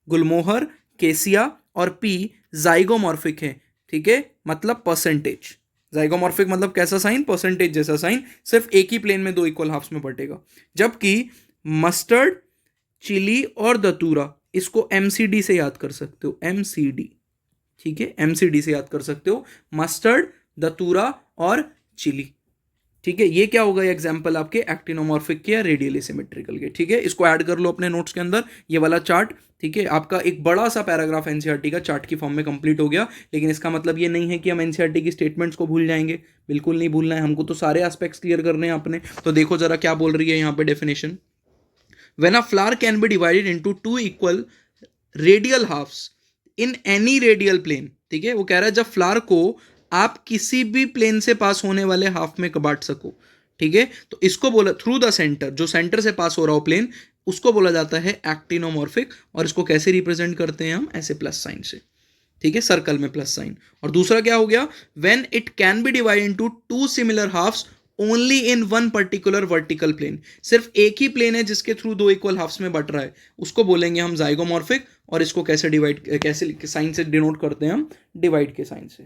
गुलमोहर, केसिया और पी जाइगोमॉर्फिक है, ठीक है, मतलब परसेंटेज। जाइगोमॉर्फिक मतलब कैसा साइन, परसेंटेज जैसा साइन, सिर्फ एक ही प्लेन में दो इक्वल हाफ्स में बटेगा। जबकि मस्टर्ड, चिली और दतूरा, इसको एमसीडी से याद कर सकते हो, एमसीडी, ठीक है, एमसीडी से याद कर सकते हो, मस्टर्ड, दतूरा और चिली, ठीक है। ये क्या होगा, एग्जांपल आपके एक्टिनोमॉर्फिक के या रेडियली सिमेट्रिकल के, ठीक है। इसको ऐड कर लो अपने नोट्स के अंदर, ये वाला चार्ट, ठीक है। आपका एक बड़ा सा पैराग्राफ एनसीईआरटी का चार्ट की फॉर्म में कंप्लीट हो गया। लेकिन इसका मतलब ये नहीं है कि हम एनसीईआरटी की स्टेटमेंट्स को भूल जाएंगे, बिल्कुल नहीं भूलना है, हमको तो सारे एस्पेक्ट्स क्लियर करने हैं अपने। तो देखो जरा क्या बोल रही है यहाँ पे definition, when a flower can be divided into two equal radial halves in any radial plane, ठीक है। वो कह रहा है जब फ्लावर को आप किसी भी प्लेन से पास होने वाले हाफ में बांट सको, ठीक है, तो इसको बोला थ्रू द सेंटर, जो सेंटर से पास हो रहा हो प्लेन, उसको बोला जाता है एक्टिनोमॉर्फिक। और इसको कैसे रिप्रेजेंट करते हैं हम, ऐसे प्लस साइन से, ठीक है, सर्कल में प्लस साइन। और दूसरा क्या हो गया, when it can be divide into two similar halves only in one particular vertical plane, सिर्फ एक ही प्लेन है जिसके थ्रू दो इक्वल हाफ्स में बट रहा है, उसको बोलेंगे हम जाइगोमॉर्फिक। और इसको कैसे डिवाइड, कैसे साइन से डिनोट करते हैं हम, डिवाइड के साइन से,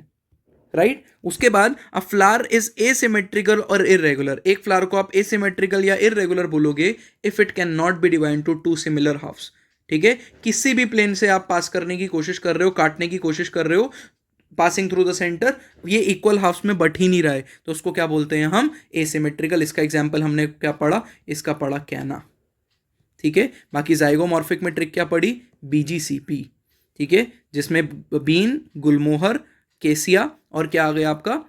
राइट। उसके बाद अ फ्लावर इज एसिमेट्रिकल और इररेगुलर, एक फ्लावर को आप एसिमेट्रिकल या इररेगुलर बोलोगे if it can not be divide to two similar halves, ठीक है। किसी भी प्लेन से आप पास करने की कोशिश कर रहे हो, काटने की कोशिश कर रहे हो, पासिंग थ्रू द सेंटर, ये इक्वल हाफ्स में बट ही नहीं रहा है, तो उसको क्या बोलते हैं हम, एसिमेट्रिकल। इसका एग्जांपल हमने क्या पढ़ा, इसका पढ़ा कैना, ठीक है। बाकी जाइगोमॉर्फिक में ट्रिक क्या पड़ी, बीजीसीपी, ठीक है, जिसमें बीन, गुलमोहर, केसिया और क्या आ गया आपका,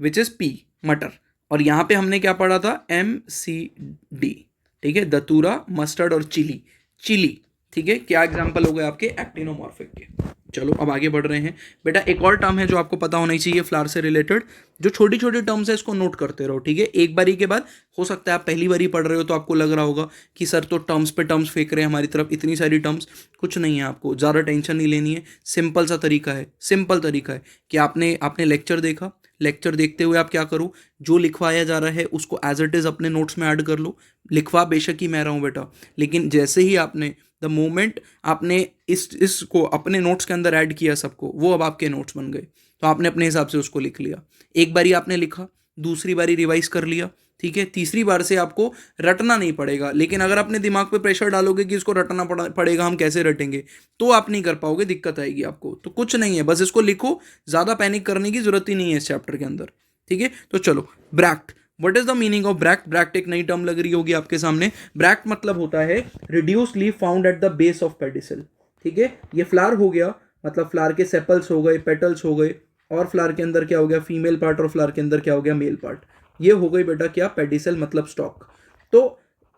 विच इज पी, मटर। और यहां पे हमने क्या पढ़ा था, एमसीडी, ठीक है, दतूरा, मस्टर्ड और चिली, चिली, ठीक है। क्या एग्जांपल हो गए आपके एक्टिनोमॉर्फिक के। चलो अब आगे बढ़ रहे हैं बेटा। एक और टर्म है जो आपको पता होना चाहिए फ्लावर से रिलेटेड, जो छोटी छोटी टर्म्स है इसको नोट करते रहो, ठीक है। एक बारी के बाद हो सकता है आप पहली बारी पढ़ रहे हो तो आपको लग रहा होगा कि सर तो टर्म्स पे टर्म्स फेंक रहे हैं हमारी तरफ, इतनी सारी टर्म्स। कुछ नहीं है, आपको ज़्यादा टेंशन नहीं लेनी है, सिंपल सा तरीका है, सिंपल तरीका है कि आपने लेक्चर देखा, लेक्चर देखते हुए आप क्या करो, जो लिखवाया जा रहा है उसको एज इट इज़ अपने नोट्स में ऐड कर लो। लिखवा बेशक ही मैं रहा हूँ बेटा, लेकिन जैसे ही आपने द मोमेंट आपने इसको अपने नोट्स के अंदर ऐड किया सबको, वो अब आपके नोट्स बन गए। तो आपने अपने हिसाब से उसको लिख लिया। एक बारी आपने लिखा, दूसरी बारी रिवाइज कर लिया, ठीक है, तीसरी बार से आपको रटना नहीं पड़ेगा। लेकिन अगर अपने दिमाग पे प्रेशर डालोगे कि इसको रटना पड़ेगा, हम कैसे रटेंगे, तो आप नहीं कर पाओगे, दिक्कत आएगी आपको। तो कुछ नहीं है, बस इसको लिखो, ज़्यादा पैनिक करने की जरूरत ही नहीं है इस चैप्टर के अंदर, ठीक है। तो चलो, bract, what is the meaning of bract? Bract एक नई टर्म लग रही होगी आपके सामने। ब्रैक्ट मतलब होता है reduce leaf found at the base of pedicel, ठीक है। ये फ्लावर हो गया, मतलब फ्लावर के सेपल्स हो गए, पेटल्स हो गए, और फ्लावर के अंदर क्या हो गया, फीमेल पार्ट, और फ्लावर के अंदर क्या हो गया, मेल पार्ट। ये हो गई बेटा क्या, पेडिसल मतलब स्टॉक। तो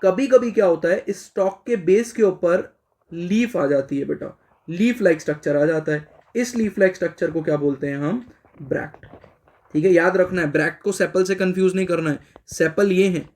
कभी कभी क्या होता है, इस स्टॉक के बेस के ऊपर लीफ आ जाती है बेटा, लीफ लाइक स्ट्रक्चर आ जाता है। इस लीफ लाइक स्ट्रक्चर को क्या बोलते हैं हम, ब्रैक्ट, ठीक है। याद रखना है, ब्रैक्ट को सेपल से कंफ्यूज नहीं करना है। सेपल ये है,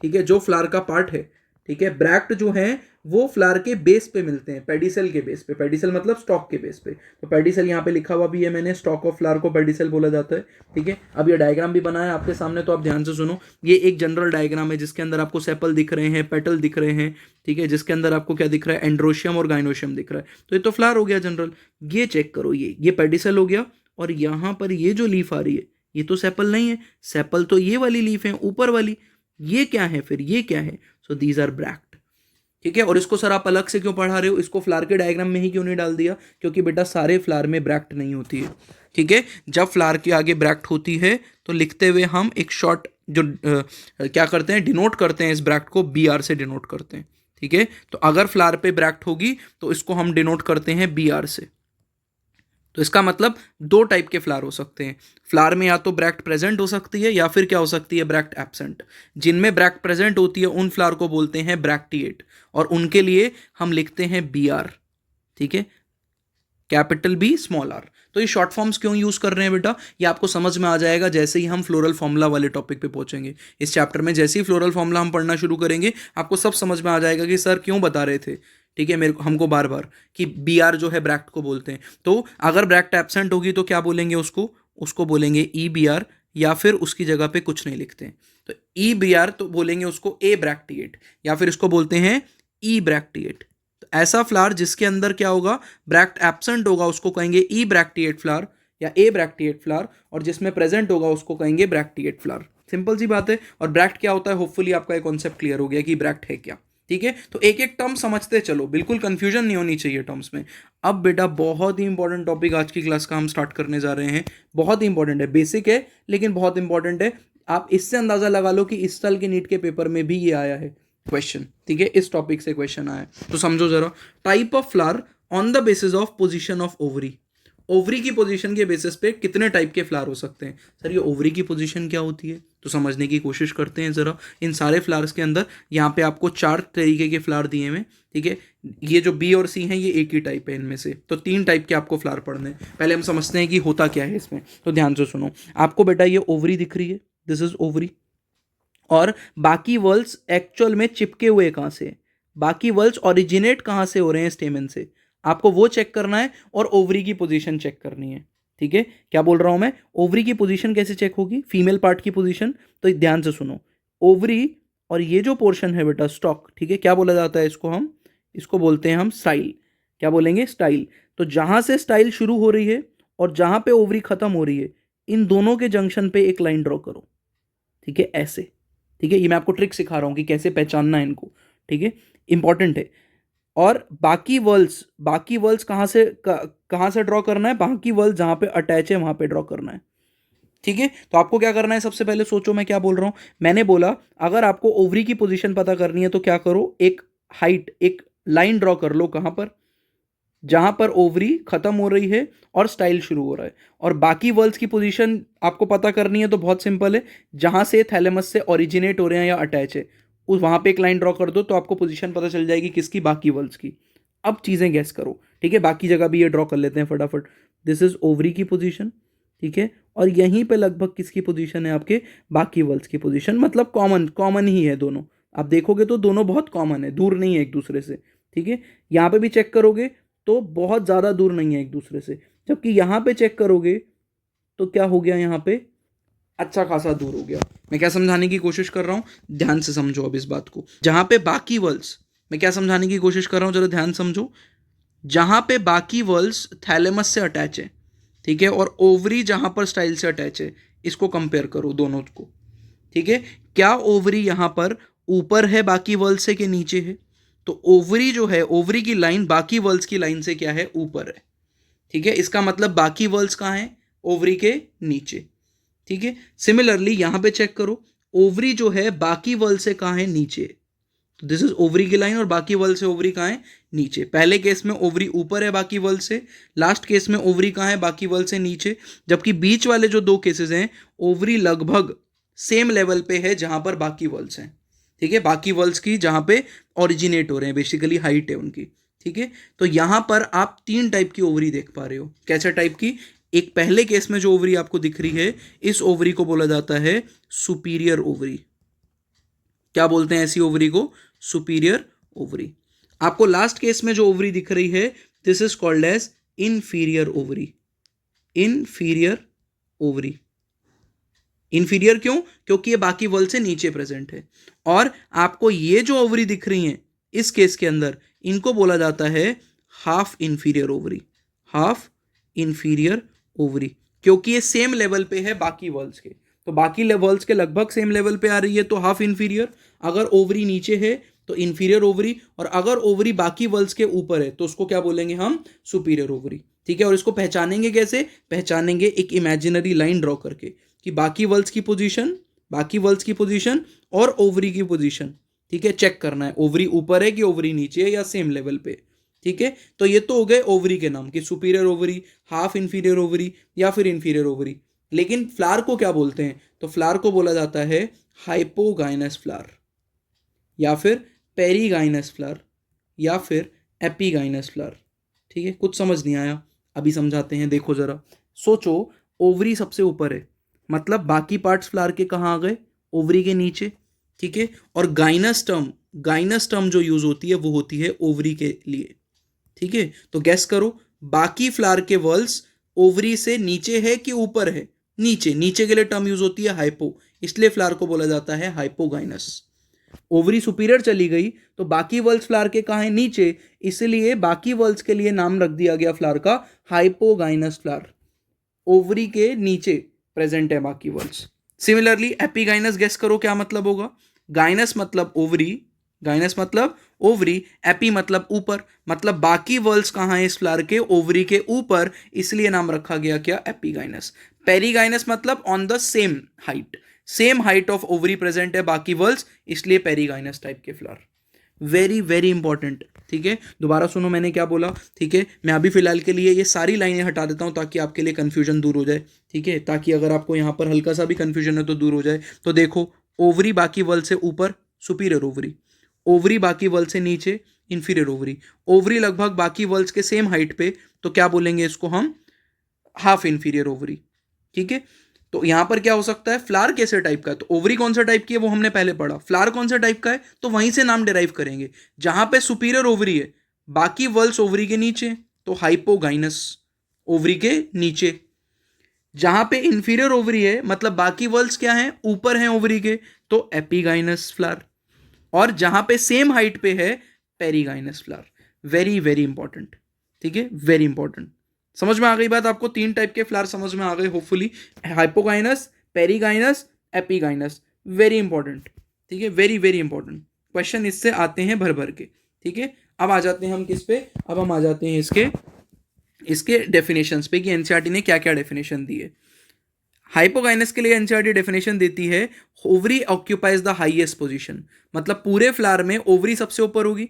ठीक है, जो फ्लावर का पार्ट है, ठीक है। ब्रैक्ट जो है वो फ्लावर के बेस पे मिलते हैं, पेडिसल के बेस पे। पेडिसल मतलब स्टॉक के बेस पे। तो पेडिसल यहाँ पे लिखा हुआ भी है मैंने, स्टॉक ऑफ फ्लावर को पेडिसल बोला जाता है, ठीक है। अब ये डायग्राम भी बनाया आपके सामने, तो आप ध्यान से सुनो। ये एक जनरल डायग्राम है जिसके अंदर आपको सेपल दिख रहे हैं, पेटल दिख रहे हैं, ठीक है, जिसके अंदर आपको क्या दिख रहा है, एंड्रोशियम और गाइनोशियम दिख रहा है। तो ये तो फ्लावर हो गया जनरल। ये चेक करो, ये पेडिसल हो गया, और यहाँ पर ये जो लीफ आ रही है, ये तो सेपल नहीं है। सेपल तो ये वाली लीफ है, ऊपर वाली। ये क्या है फिर, ये क्या है? सो दीज आर ब्रैक्ट, ठीक है। और इसको सर आप अलग से क्यों पढ़ा रहे हो, इसको फ्लावर के डायग्राम में ही क्यों नहीं डाल दिया? क्योंकि बेटा सारे फ्लावर में ब्रैक्ट नहीं होती है, ठीक है। जब फ्लावर के आगे ब्रैक्ट होती है तो लिखते हुए हम एक शॉर्ट जो क्या करते हैं, डिनोट करते हैं इस ब्रैक्ट को, बी आर से डिनोट करते हैं, ठीक है। तो अगर फ्लावर पे ब्रैक्ट होगी तो इसको हम डिनोट करते हैं बी आर से। तो इसका मतलब दो टाइप के फ्लावर हो सकते हैं। फ्लावर में या तो ब्रैक्ट प्रेजेंट हो सकती है, या फिर क्या हो सकती है, ब्रैक्ट एब्सेंट। जिनमें ब्रैक्ट प्रेजेंट होती है उन फ्लावर को बोलते हैं ब्रैक्टिएट, और उनके लिए हम लिखते हैं बी आर, ठीक है, कैपिटल बी स्मॉल आर। तो ये शॉर्ट फॉर्म्स क्यों यूज कर रहे हैं बेटा, ये आपको समझ में आ जाएगा जैसे ही हम फ्लोरल फॉर्मूला वाले टॉपिक पे पहुंचेंगे। इस चैप्टर में जैसे ही फ्लोरल फॉर्मूला हम पढ़ना शुरू करेंगे, आपको सब समझ में आ जाएगा कि सर क्यों बता रहे थे, ठीक है, मेरे को हमको बार बार, कि बी आर जो है ब्रैक्ट को बोलते हैं। तो अगर ब्रैक्ट एब्सेंट होगी तो क्या बोलेंगे उसको, उसको बोलेंगे ई बी आर, या फिर उसकी जगह पे कुछ नहीं लिखते हैं। तो ई बी आर तो बोलेंगे उसको ए ब्रैक्टिएट, या फिर इसको बोलते हैं ई ब्रैक्टिएट। ऐसा फ्लावर जिसके अंदर क्या होगा, ब्रैक्ट एब्सेंट होगा, उसको कहेंगे ई ब्रैक्टिएट फ्लावर या ए ब्रैक्टिएट फ्लावर, और जिसमें प्रेजेंट होगा उसको कहेंगे ब्रैक्टिएट फ्लावर। सिंपल सी बात है। और ब्रैक्ट क्या होता है, होपफुली आपका एक कॉन्सेप्ट क्लियर हो गया कि ब्रैक्ट है क्या, ठीक है। तो एक एक टर्म समझते चलो, बिल्कुल कंफ्यूजन नहीं होनी चाहिए टर्म्स में। अब बेटा बहुत ही इंपॉर्टेंट टॉपिक आज की क्लास का हम स्टार्ट करने जा रहे हैं। बहुत ही इंपॉर्टेंट है, बेसिक है लेकिन बहुत इंपॉर्टेंट है। आप इससे अंदाजा लगा लो कि इस साल के नीट के पेपर में भी ये आया है क्वेश्चन, ठीक है, इस टॉपिक से क्वेश्चन आया। तो समझो जरा, type of flower on the basis of position of ovary. Ovary की पोजीशन के बेसिस पे कितने टाइप के फ्लावर हो सकते हैं? सर ये ओवरी की पोजीशन क्या होती है, तो समझने की कोशिश करते हैं जरा। इन सारे फ्लावर्स के अंदर यहाँ पे आपको 4 तरीके के फ्लावर दिए हुए, ठीक है। ये जो बी और सी हैं ये एक ही टाइप है इनमें से, तो 3 टाइप के आपको फ्लावर पढ़ने हैं। पहले हम समझते हैं कि होता क्या है इसमें। तो ध्यान से सुनो, आपको बेटा ये ओवरी दिख रही है, दिस इज ओवरी। और बाकी वर्ल्स एक्चुअल में चिपके हुए कहाँ से, बाकी वर्ल्स ओरिजिनेट कहाँ से हो रहे हैं, स्टेमन से। आपको वो चेक करना है, और ओवरी की पोजीशन चेक करनी है, ठीक है। क्या बोल रहा हूं मैं, ओवरी की पोजीशन कैसे चेक होगी, फीमेल पार्ट की पोजीशन। तो ध्यान से सुनो, ओवरी और ये जो पोर्शन है बेटा स्टॉक, ठीक है, क्या बोला जाता है इसको, हम इसको बोलते हैं हम स्टाइल। क्या बोलेंगे, स्टाइल। तो जहां से स्टाइल शुरू हो रही है और जहां पे ओवरी खत्म हो रही है, इन दोनों के जंक्शन पे एक लाइन ड्रॉ करो, ठीक है, ऐसे, ठीक है। ये मैं आपको ट्रिक सिखा रहा हूं कि कैसे पहचानना है इनको, ठीक है, इंपॉर्टेंट है। और बाकी वर्ल्स कहाँ से ड्रॉ करना है, बाकी वर्ल्स जहां पे अटैच है वहां पे ड्रॉ करना है, ठीक है। तो आपको क्या करना है, सबसे पहले सोचो मैं क्या बोल रहा हूं। मैंने बोला अगर आपको ओवरी की पोजीशन पता करनी है तो क्या करो, एक हाइट, एक लाइन ड्रॉ कर लो, कहां पर, जहां पर ओवरी खत्म हो रही है और स्टाइल शुरू हो रहा है। और बाकी वर्ल्स की पोजीशन आपको पता करनी है तो बहुत सिंपल है, जहां से थैलेमस से ओरिजिनेट हो रहे हैं या अटैच है, उस वहां पे एक लाइन ड्रॉ कर दो, तो आपको पोजीशन पता चल जाएगी किसकी, बाकी वर्ल्स की। अब चीजें गैस करो, ठीक है, बाकी जगह भी ये ड्रॉ कर लेते हैं फटाफट। दिस इज ओवरी की पोजीशन, ठीक है, और यहीं पे लगभग किसकी पोजीशन है, आपके बाकी वर्ल्स की पोजीशन। मतलब कॉमन कॉमन ही है दोनों, आप देखोगे तो दोनों बहुत कॉमन है, दूर नहीं है एक दूसरे से, ठीक है। यहाँ पे भी चेक करोगे तो बहुत ज़्यादा दूर नहीं है एक दूसरे से। जबकि यहाँ पे चेक करोगे तो क्या हो गया, यहाँ पे अच्छा खासा दूर हो गया। मैं क्या समझाने की कोशिश कर रहा हूँ, ध्यान से समझो अब इस बात को। जहां पे बाकी वर्ल्स, मैं क्या समझाने की कोशिश कर रहा हूँ, जरा ध्यान समझो। जहां पे बाकी वर्ल्स थैलेमस से अटैच है, ठीक है, और ओवरी जहां पर स्टाइल से अटैच है, इसको कंपेयर करो दोनों को, ठीक है। क्या ओवरी यहां पर ऊपर है बाकी वर्ल्स से कि नीचे है? तो ओवरी जो है, ओवरी की लाइन बाकी वर्ल्स की लाइन से क्या है, ऊपर है, ठीक है। इसका मतलब बाकी वर्ल्स कहाँ है, ओवरी के नीचे, ठीक है। सिमिलरली यहां पे चेक करो, ओवरी जो है बाकी वर्ल से कहाँ है, नीचे। तो दिस इज ओवरी की लाइन और बाकी वर्ल से ओवरी कहाँ है, नीचे। पहले केस में ओवरी ऊपर है बाकी वर्ल से, लास्ट केस में ओवरी कहाँ है, बाकी वर्ल से नीचे। जबकि बीच वाले जो दो केसेस हैं, ओवरी लगभग सेम लेवल पे है जहां पर बाकी वर्ल्स हैं, ठीक है। बाकी वर्ल्स की जहां पे ओरिजिनेट हो रहे हैं, बेसिकली हाइट है उनकी, ठीक है। तो यहां पर आप तीन टाइप की ओवरी देख पा रहे हो। कैसे टाइप की? एक पहले केस में जो ओवरी आपको दिख रही है, इस ओवरी को बोला जाता है सुपीरियर ओवरी। क्या बोलते हैं ऐसी ओवरी को? Superior ovary. आपको लास्ट केस में जो ओवरी दिख रही है, this is called as inferior ovary. Inferior ovary. Inferior क्यों? क्योंकि ये बाकी वर्ल्ड से नीचे प्रेजेंट है। और आपको ये जो ओवरी दिख रही हैं इस केस के अंदर, इनको बोला जाता है half inferior ovary. Half inferior ovary, क्योंकि ये सेम लेवल पे है बाकी वर्ल्ड्स के। तो बाकी वर्ल्ड्स के लगभग सेम लेवल पे आ रही है तो हाफ इंफीरियर। अगर ओवरी नीचे है तो इंफीरियर ओवरी, और अगर ओवरी बाकी वर्ल्ड्स के ऊपर है तो उसको क्या बोलेंगे हम? सुपीरियर ओवरी, ठीक है। और इसको पहचानेंगे कैसे? पहचानेंगे एक इमेजिनरी लाइन ड्रॉ करके, कि बाकी वर्ल्ड्स की पोजीशन, बाकी वर्ल्ड्स की पोजीशन और ओवरी की पोजीशन, ठीक है, चेक करना है ओवरी ऊपर है कि ओवरी नीचे है या सेम लेवल पे, ठीक है। तो ये तो हो गए ओवरी के नाम, कि superior ovary, half inferior ovary या फिर इंफीरियर ओवरी। लेकिन फ्लावर को क्या बोलते हैं? तो फ्लावर को बोला जाता है हाइपोगाइनस फ्लावर, या फिर पेरीगाइनस फ्लावर, या फिर एपीगाइनस फ्लावर, ठीक है। कुछ समझ नहीं आया? अभी समझाते हैं, देखो जरा। सोचो, ओवरी सबसे ऊपर है, मतलब बाकी पार्ट्स फ्लावर के कहाँ आ गए? ओवरी के नीचे, ठीक है। और गाइनस टर्म, गाइनस टर्म जो यूज होती है वो होती है ओवरी के लिए, ठीक है। तो गैस करो, बाकी फ्लावर के वर्ल्स ओवरी से नीचे है कि ऊपर है? नीचे। नीचे के लिए टर्म यूज होती है हाइपो, इसलिए फ्लावर को बोला जाता है हाइपोगाइनस। ओवरी सुपीरियर चली गई तो बाकी वर्ल्स फ्लावर के कहाँ है? नीचे, इसलिए बाकी वर्ल्स के लिए नाम रख दिया गया फ्लावर का हाइपोगाइनस फ्लावर। ओवरी के नीचे प्रेजेंट है बाकी वर्ल्स। सिमिलरली एपीगाइनस, गेस करो क्या मतलब होगा? गाइनस मतलब ओवरी, गाइनस मतलब ओवरी, एपी मतलब ऊपर, मतलब बाकी वर्ल्स कहाँ है इस फ्लावर के? ओवरी के ऊपर, इसलिए नाम रखा गया क्या? एपीगाइनस। पेरीगाइनस मतलब on the same height, same height of ovary present है बाकी वर्ल्स, इसलिए पेरीगाइनस टाइप के फ्लावर। वेरी वेरी इंपॉर्टेंट, ठीक है। दोबारा सुनो मैंने क्या बोला, ठीक है। मैं अभी फिलहाल के लिए ये सारी लाइनें हटा देता हूं ताकि आपके लिए कंफ्यूजन दूर हो जाए, ठीक है। ताकि अगर आपको यहां पर हल्का सा भी कंफ्यूजन है तो दूर हो जाए। तो देखो, ओवरी बाकी वर्ल्ड से ऊपर, सुपीरियर ओवरी। ओवरी बाकी वर्ल्ड से नीचे, इंफीरियर ओवरी। ओवरी लगभग बाकी वर्ल्ड्स के सेम हाइट पे, तो क्या बोलेंगे इसको हम? हाफ इंफीरियर ओवरी, ठीक है। तो यहां पर क्या हो सकता है? फ्लावर कैसे टाइप का है? तो ओवरी कौन सा टाइप की है वो हमने पहले पढ़ा। फ्लावर कौन सा टाइप का है? तो वहीं से नाम डिराइव करेंगे। जहां पे सुपीरियर ओवरी है, बाकी वर्ल्स ओवरी के नीचे, तो हाइपोगाइनस, ओवरी के नीचे। जहां पे इंफीरियर ओवरी है, मतलब बाकी वर्ल्स क्या है? ऊपर हैं ओवरी के, तो एपीगाइनस फ्लावर। और जहां पे सेम हाइट पे है, perigynous flower. Very very important, ठीक है, वेरी इंपॉर्टेंट। समझ में आ गई बात आपको? तीन टाइप के फ्लावर समझ में आ गए hopefully. Hypogynous, perigynous, epigynous. Very important, ठीक है, वेरी वेरी इंपॉर्टेंट। क्वेश्चन इससे आते हैं भर भर के, ठीक है। अब आ जाते हैं हम किस पे? अब हम आ जाते हैं इसके इसके डेफिनेशंस पे, कि एनसीईआरटी ने क्या क्या डेफिनेशन दी है। हाइपोगाइनस के लिए एनसीईआरटी डेफिनेशन देती है, ovary occupies the highest position, मतलब पूरे फ्लावर में ओवरी सबसे ऊपर होगी,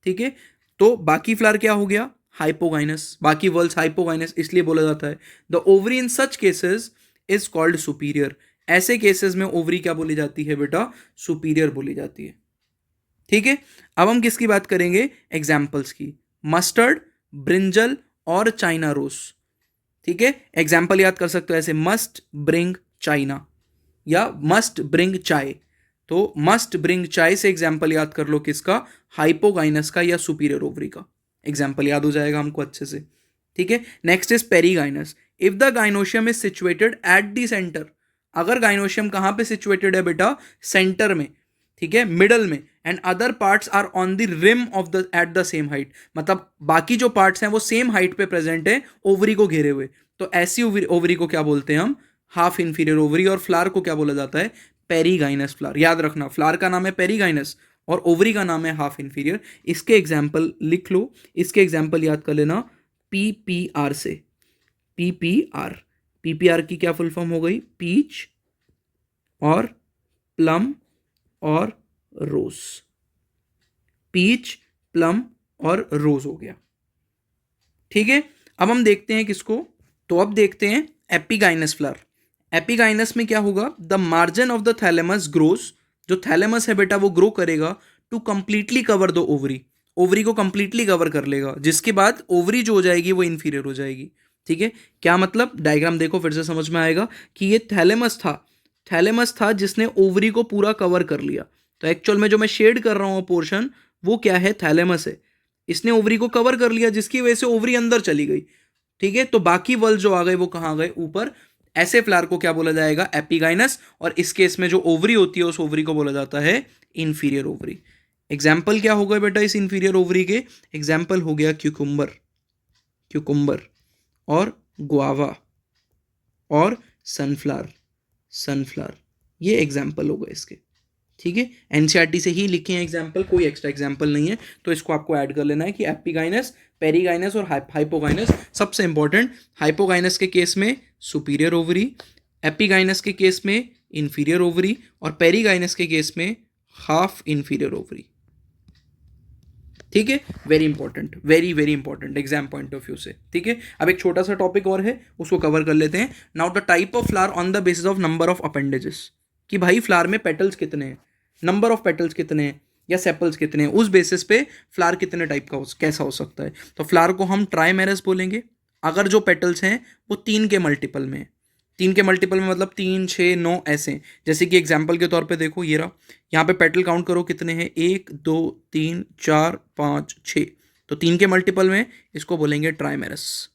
ठीक है। तो बाकी फ्लावर क्या हो गया? हाइपोगाइनस, बाकी वर्ल्स हाइपोगाइनस, इसलिए बोला जाता है the ovary in such cases is called superior. ऐसे केसेस में ओवरी क्या बोली जाती है बेटा? सुपीरियर बोली जाती है, ठीक है। अब हम किसकी बात करेंगे? एग्जाम्पल्स की। मस्टर्ड, ब्रिंजल और चाइना रोज, ठीक है। एग्जाम्पल याद कर सकते हो ऐसे, मस्ट ब्रिंग चाइना या मस्ट ब्रिंग चाय। तो मस्ट ब्रिंग चाय से एग्जाम्पल याद कर लो किसका? हाइपोगाइनस का या सुपीरियर ओवरी का। एग्जाम्पल याद हो जाएगा हमको अच्छे से, ठीक है। Next is perigynous. If the gynoecium is situated at the centre, अगर गाइनोशियम कहाँ पे सिचुएटेड है बेटा, सेंटर में, ठीक है, मिडल में, and other parts are on the rim of the at the same height, मतलब बाकी जो पार्ट्स हैं वो सेम हाइट पे प्रेजेंट है ओवरी को घेरे हुए, तो ऐसी ओवरी को क्या बोलते हैं हम, हाफ इंफीरियर ओवरी। और फ्लावर को क्या बोला जाता है, पेरीगाइनस फ्लावर। याद रखना, फ्लावर का नाम है पेरीगाइनस और ओवरी का नाम है हाफ इंफीरियर। इसके एग्जाम्पल लिख लो, इसके एग्जाम्पल याद कर लेना PPR से। PPR की क्या फुल फॉर्म हो गई, पीच और प्लम और रोज। पीच, प्लम और रोज हो गया, ठीक है। अब हम देखते हैं किसको, तो अब देखते हैं एपिगाइनस फ्लावर। एपिगाइनस में क्या होगा, the margin of the thalamus grows, जो थैलेमस है बेटा वो ग्रो करेगा to completely cover the ovary, ovary को कंप्लीटली कवर कर लेगा, जिसके बाद ओवरी जो हो जाएगी वो इंफीरियर हो जाएगी, ठीक है। क्या मतलब, डायग्राम देखो फिर से समझ में आएगा कि ये थैलेमस था जिसने ओवरी को पूरा कवर कर लिया। तो एक्चुअल में जो मैं शेड कर रहा हूँ पोर्शन वो क्या है, थैलेमस है। इसने ओवरी को कवर कर लिया जिसकी वजह से ओवरी अंदर चली गई, ठीक है। तो बाकी वल जो आ गए वो कहाँ गए, ऊपर। ऐसे फ्लावर को क्या बोला जाएगा, एपिगाइनस। और इस केस में जो ओवरी होती है उस ओवरी को बोला जाता है इंफीरियर ओवरी। एग्जाम्पल क्या हो गए बेटा इस इंफीरियर ओवरी के, एग्जाम्पल हो गया क्यूकुम्बर और गुआवा और सनफ्लावर, ये एग्जाम्पल हो गए इसके, ठीक है। एनसीईआरटी से ही लिखे हैं एग्जाम्पल, कोई एक्स्ट्रा एग्जाम्पल नहीं है, तो इसको आपको ऐड कर लेना है कि एपिगाइनस, पेरीगाइनस और हाइपोगाइनस। सबसे इंपॉर्टेंट, हाइपोगाइनस के केस में सुपीरियर ओवरी, एपिगाइनस के केस में इंफीरियर ओवरी और पेरीगाइनस के केस में हाफ इंफीरियर ओवरी, ठीक है। Very important, very very important exam point of view से, ठीक है। अब एक छोटा सा टॉपिक और है उसको कवर कर लेते हैं। Now the type of flower on the basis of number of appendages, कि भाई फ्लावर में पेटल्स कितने हैं, नंबर ऑफ पेटल्स कितने हैं या सेपल्स कितने हैं, उस बेसिस पे फ्लावर कितने टाइप का कैसा हो सकता है। तो फ्लावर को हम ट्राइमेरस बोलेंगे अगर जो पेटल्स हैं वो 3 के मल्टीपल में है। 3 के मल्टीपल में मतलब 3, 6, 9 ऐसे। जैसे कि एग्जाम्पल के तौर पे देखो ये रहा, यहाँ पे पेटल काउंट करो कितने हैं, 1, 2, 3, 4, 5, 6, तो 3 के मल्टीपल में इसको बोलेंगे ट्राइमेरस,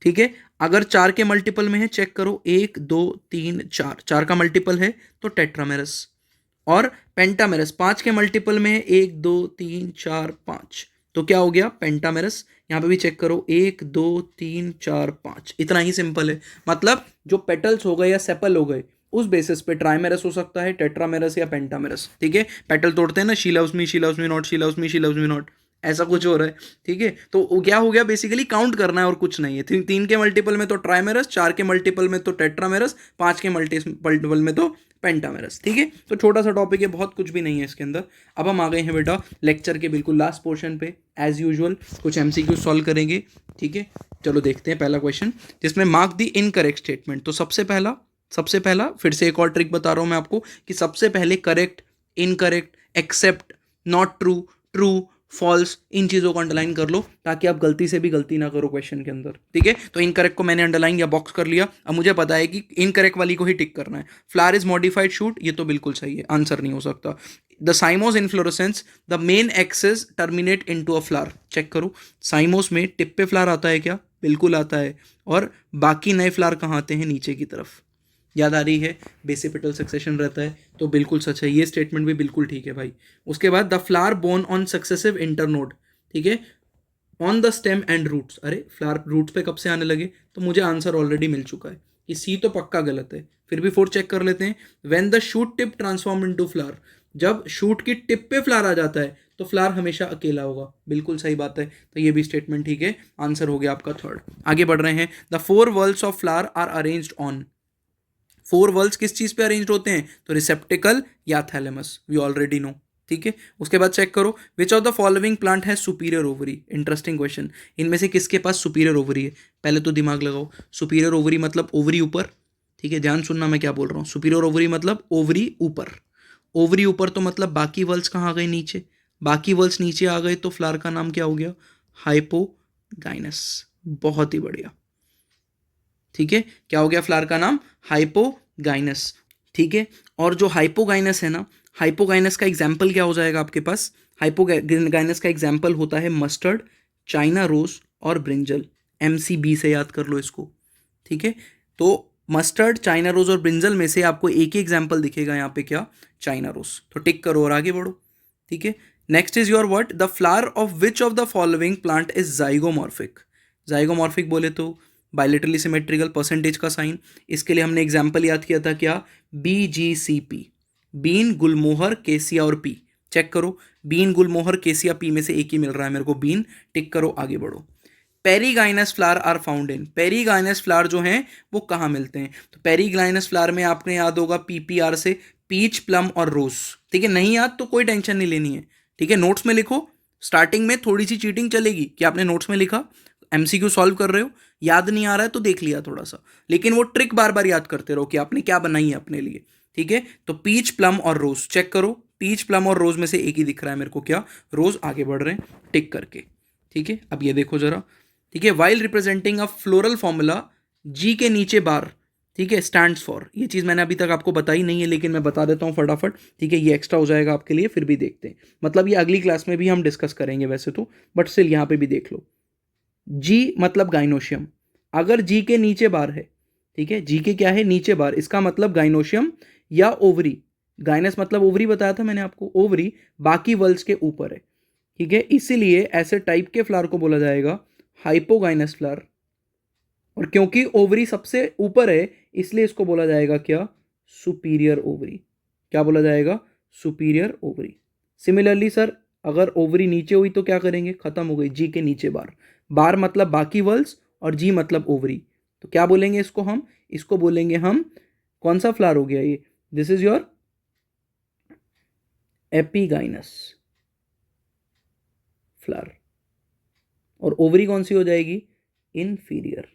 ठीक है। अगर 4 के मल्टीपल में है, चेक करो 1, 2, 3, 4, 4 का मल्टीपल है तो टेट्रामेरस। और पेंटामेरस 5 के मल्टीपल में है, 1, 2, 3, 4, 5, तो क्या हो गया, पेंटामेरस। यहाँ पे भी चेक करो 1, 2, 3, 4, 5, इतना ही सिंपल है। मतलब जो पेटल्स हो गए या सेपल हो गए उस बेसिस पे ट्राइमेरस हो सकता है, टेट्रामेरस या पेंटामेरस, ठीक है। पेटल तोड़ते हैं ना, she loves me not, she loves me not, ऐसा कुछ हो रहा है, ठीक है। तो वो क्या हो गया, बेसिकली काउंट करना है और कुछ नहीं है। 3 के मल्टीपल में तो ट्राइमेरस, 4 के मल्टीपल में तो टेट्रामेरस, 5 के मल्टीपल में तो पेंटामेरस, ठीक है। तो छोटा सा टॉपिक है, बहुत कुछ भी नहीं है इसके अंदर। अब हम आ गए हैं बेटा लेक्चर के बिल्कुल लास्ट पोर्शन पे। एज यूजुअल कुछ MCQ सॉल्व करेंगे, ठीक है। चलो देखते हैं पहला क्वेश्चन, जिसमें मार्क द इनकरेक्ट स्टेटमेंट। तो सबसे पहला फिर से एक और ट्रिक बता रहा हूं मैं आपको कि सबसे पहले correct, incorrect, except, not true, true, false, इन चीज़ों को अंडरलाइन कर लो ताकि आप गलती से भी गलती ना करो क्वेश्चन के अंदर, ठीक है। तो इनकरेक्ट को मैंने अंडरलाइन या बॉक्स कर लिया। अब मुझे पता है कि इनकरेक्ट वाली को ही टिक करना है। फ्लावर इज मॉडिफाइड शूट, ये तो बिल्कुल सही है, आंसर नहीं हो सकता। The cymose inflorescence, the main axis terminate into a flower, check करो साइमोस में टिप पे फ्लावर आता है क्या, बिल्कुल आता है। और बाकी नए फ्लावर कहाँ आते हैं, नीचे की तरफ। याद आ रही है, बेसिपिटल सक्सेशन रहता है, तो बिल्कुल सच है, ये स्टेटमेंट भी बिल्कुल ठीक है भाई। उसके बाद the flower born on successive internode, ठीक है, on the stem and roots. अरे फ्लावर रूट्स पे कब से आने लगे, तो मुझे आंसर ऑलरेडी मिल चुका है कि सी तो पक्का गलत है, फिर भी 4 चेक कर लेते हैं। When the shoot tip transform into flower, जब शूट की टिप पे फ्लावर आ जाता है तो फ्लावर हमेशा अकेला होगा, बिल्कुल सही बात है। तो ये भी स्टेटमेंट ठीक है, आंसर हो गया आपका 3rd। आगे बढ़ रहे हैं। The 4 whorls of flower are arranged on, 4 whorls किस चीज पे अरेंज होते हैं, तो रिसेप्टिकल या थैलेमस, वी ऑलरेडी नो, ठीक है। उसके बाद चेक करो, विच ऑफ द फॉलोइंग प्लांट है सुपीरियर ओवरी। इंटरेस्टिंग क्वेश्चन, इनमें से किसके पास सुपीरियर ओवरी है, पहले तो दिमाग लगाओ। सुपीरियर ओवरी मतलब ओवरी ऊपर, ठीक है, ध्यान सुनना मैं क्या बोल रहा हूँ। सुपीरियर ओवरी मतलब ओवरी ऊपर, ओवरी ऊपर तो मतलब बाकी वल्स कहाँ आ गए, नीचे। बाकी वल्स नीचे आ गए तो फ्लावर का नाम क्या हो गया, हाइपोगाइनस। बहुत ही बढ़िया, ठीक है, क्या हो गया फ्लावर का नाम, हाइपोगाइनस, ठीक है। और जो हाइपोगाइनस है ना, हाइपोगाइनस का एग्जाम्पल क्या हो जाएगा आपके पास, हाइपोगाइनस का एग्जाम्पल होता है मस्टर्ड, चाइना रोज और ब्रिंजल। MCB से याद कर लो इसको, ठीक है। तो मस्टर्ड, चाइना रोज और ब्रिंजल में से आपको एक ही एग्जाम्पल दिखेगा यहाँ पे, क्या? China rose. तो टिक करो और आगे बढ़ो। ठीक है, next is your what? The flower of which of the following plant is zygomorphic. Zygomorphic बोले तो बायलेटरली सिमेट्रिकल, परसेंटेज का साइन। इसके लिए हमने एग्जाम्पल याद किया था, क्या? BGCP, बीन, गुलमोहर, केसिया और पी। चेक करो, बीन, गुलमोहर, केसिया, पी में से एक ही मिल रहा है मेरे को, बीन। टिक करो, आगे बढ़ो। Perigynous flower are found in, perigynous flower जो हैं वो कहाँ मिलते हैं? तो पेरीगाइनस फ्लावर में आपने याद होगा PPR से, पीच, प्लम और रोज। ठीक है, नहीं याद तो कोई टेंशन नहीं लेनी है। ठीक है, नोट्स में लिखो। स्टार्टिंग में थोड़ी सी चीटिंग चलेगी कि आपने नोट्स में लिखा, MCQ सॉल्व कर रहे हो, याद नहीं आ रहा है तो देख लिया थोड़ा सा, लेकिन वो ट्रिक बार बार याद करते रहो कि आपने क्या बनाई है अपने लिए। ठीक है, तो पीच, प्लम और रोज चेक करो। पीच, प्लम और रोज में से एक ही दिख रहा है मेरे को, क्या? रोज। आगे बढ़ रहे हैं टिक करके। ठीक है, अब ये देखो जरा। ठीक है, while representing a floral formula, G के नीचे बार, ठीक है, स्टैंड्स फॉर। ये चीज़ मैंने अभी तक आपको बताई नहीं है, लेकिन मैं बता देता हूँ फटाफट। ठीक है, ये एक्स्ट्रा हो जाएगा आपके लिए, फिर भी देखते हैं। मतलब ये अगली क्लास में भी हम डिस्कस करेंगे वैसे तो, बट स्टिल यहाँ पे भी देख लो। जी मतलब गाइनोशियम, अगर जी के नीचे बार है, ठीक है, जी के क्या है? नीचे बार, इसका मतलब गाइनोशियम या ओवरी। गाइनस मतलब ओवरी बताया था मैंने आपको, ओवरी बाकी वर्ल्स के ऊपर है। ठीक है, इसीलिए ऐसे टाइप के फ्लावर को बोला जाएगा हाइपोगाइनस फ्लावर। और क्योंकि ओवरी सबसे ऊपर है, इसलिए इसको बोला जाएगा क्या? Superior ovary. क्या बोला जाएगा? Superior ovary. सिमिलरली सर, अगर ओवरी नीचे हुई तो क्या करेंगे? खत्म हो गई, जी के नीचे बार। बार मतलब बाकी वर्ल्स और जी मतलब ओवरी। तो क्या बोलेंगे इसको हम? इसको बोलेंगे हम, कौन सा फ्लावर हो गया ये? This is your epigynous flower. और ओवरी कौन सी हो जाएगी? इनफीरियर।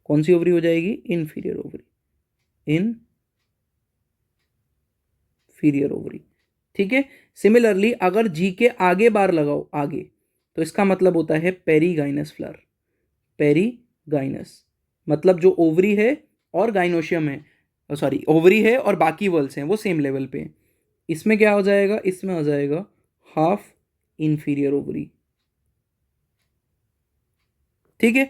कौन सी ओवरी हो जाएगी? Inferior ovary, inferior ovary. ठीक है, सिमिलरली अगर जी के आगे बार लगाओ, आगे, तो इसका मतलब होता है पेरीगाइनस फ्लावर। पेरीगाइनस मतलब जो ओवरी है और गाइनोशियम है, सॉरी, ओवरी है और बाकी वर्ल्स हैं वो सेम लेवल पे हैं। इसमें क्या हो जाएगा? इसमें हो जाएगा हाफ इनफीरियर ओवरी। ठीक है,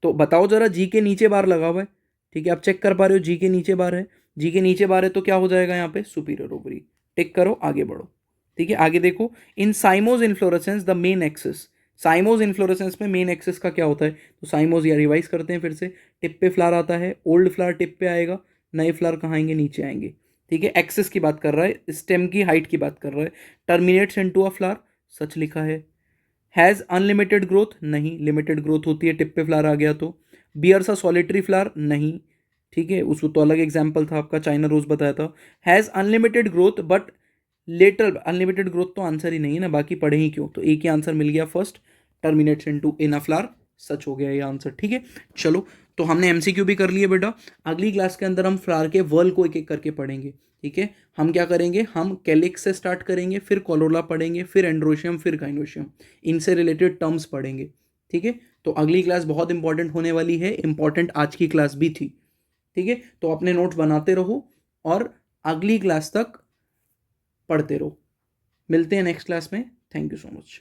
तो बताओ जरा, जी के नीचे बार लगा हुआ है, ठीक है, आप चेक कर पा रहे हो, जी के नीचे बार है, जी के नीचे बार है तो क्या हो जाएगा यहाँ पे? Superior ovary. टिक करो, आगे बढ़ो। ठीक है, आगे देखो, in cymose inflorescence the main axis. Cymose inflorescence में मेन एक्सिस का क्या होता है? तो साइमोज, या रिवाइज करते हैं फिर से। टिप पे फ्लावर आता है, ओल्ड फ्लावर टिप पे आएगा, नए फ्लावर कहाँ आएंगे? नीचे आएंगे। ठीक है, एक्सिस की बात कर रहा है, स्टेम की हाइट की बात कर रहा है। टर्मिनेट्स इनटू अ फ्लावर, सच लिखा है। हैज़ अनलिमिटेड ग्रोथ, नहीं, लिमिटेड ग्रोथ होती है टिप पे फ्लावर आ गया तो। बियर्स अ सॉलिटरी फ्लावर, नहीं, ठीक है, उसको तो अलग एग्जाम्पल था आपका, चाइना रोज बताया था। Has unlimited growth but later, unlimited growth तो आंसर ही नहीं है ना, बाकी पढ़े ही क्यों? तो एक ही आंसर मिल गया first, terminates into in a flower, सच हो गया ये आंसर। ठीक है, चलो, तो हमने MCQ भी कर लिए बेटा। अगली क्लास के अंदर हम फ्लावर के वर्ल को एक एक करके पढ़ेंगे। ठीक है, हम क्या करेंगे? हम कैलिक्स से स्टार्ट करेंगे, फिर कोलोला पढ़ेंगे, फिर एंड्रोशियम, फिर गाइनोशियम, इनसे रिलेटेड टर्म्स पढ़ेंगे। ठीक है, तो अगली क्लास बहुत इंपॉर्टेंट होने वाली है, इंपॉर्टेंट आज की क्लास भी थी। ठीक है, तो अपने नोट्स बनाते रहो और अगली क्लास तक पढ़ते रहो। मिलते हैं नेक्स्ट क्लास में। Thank you so much.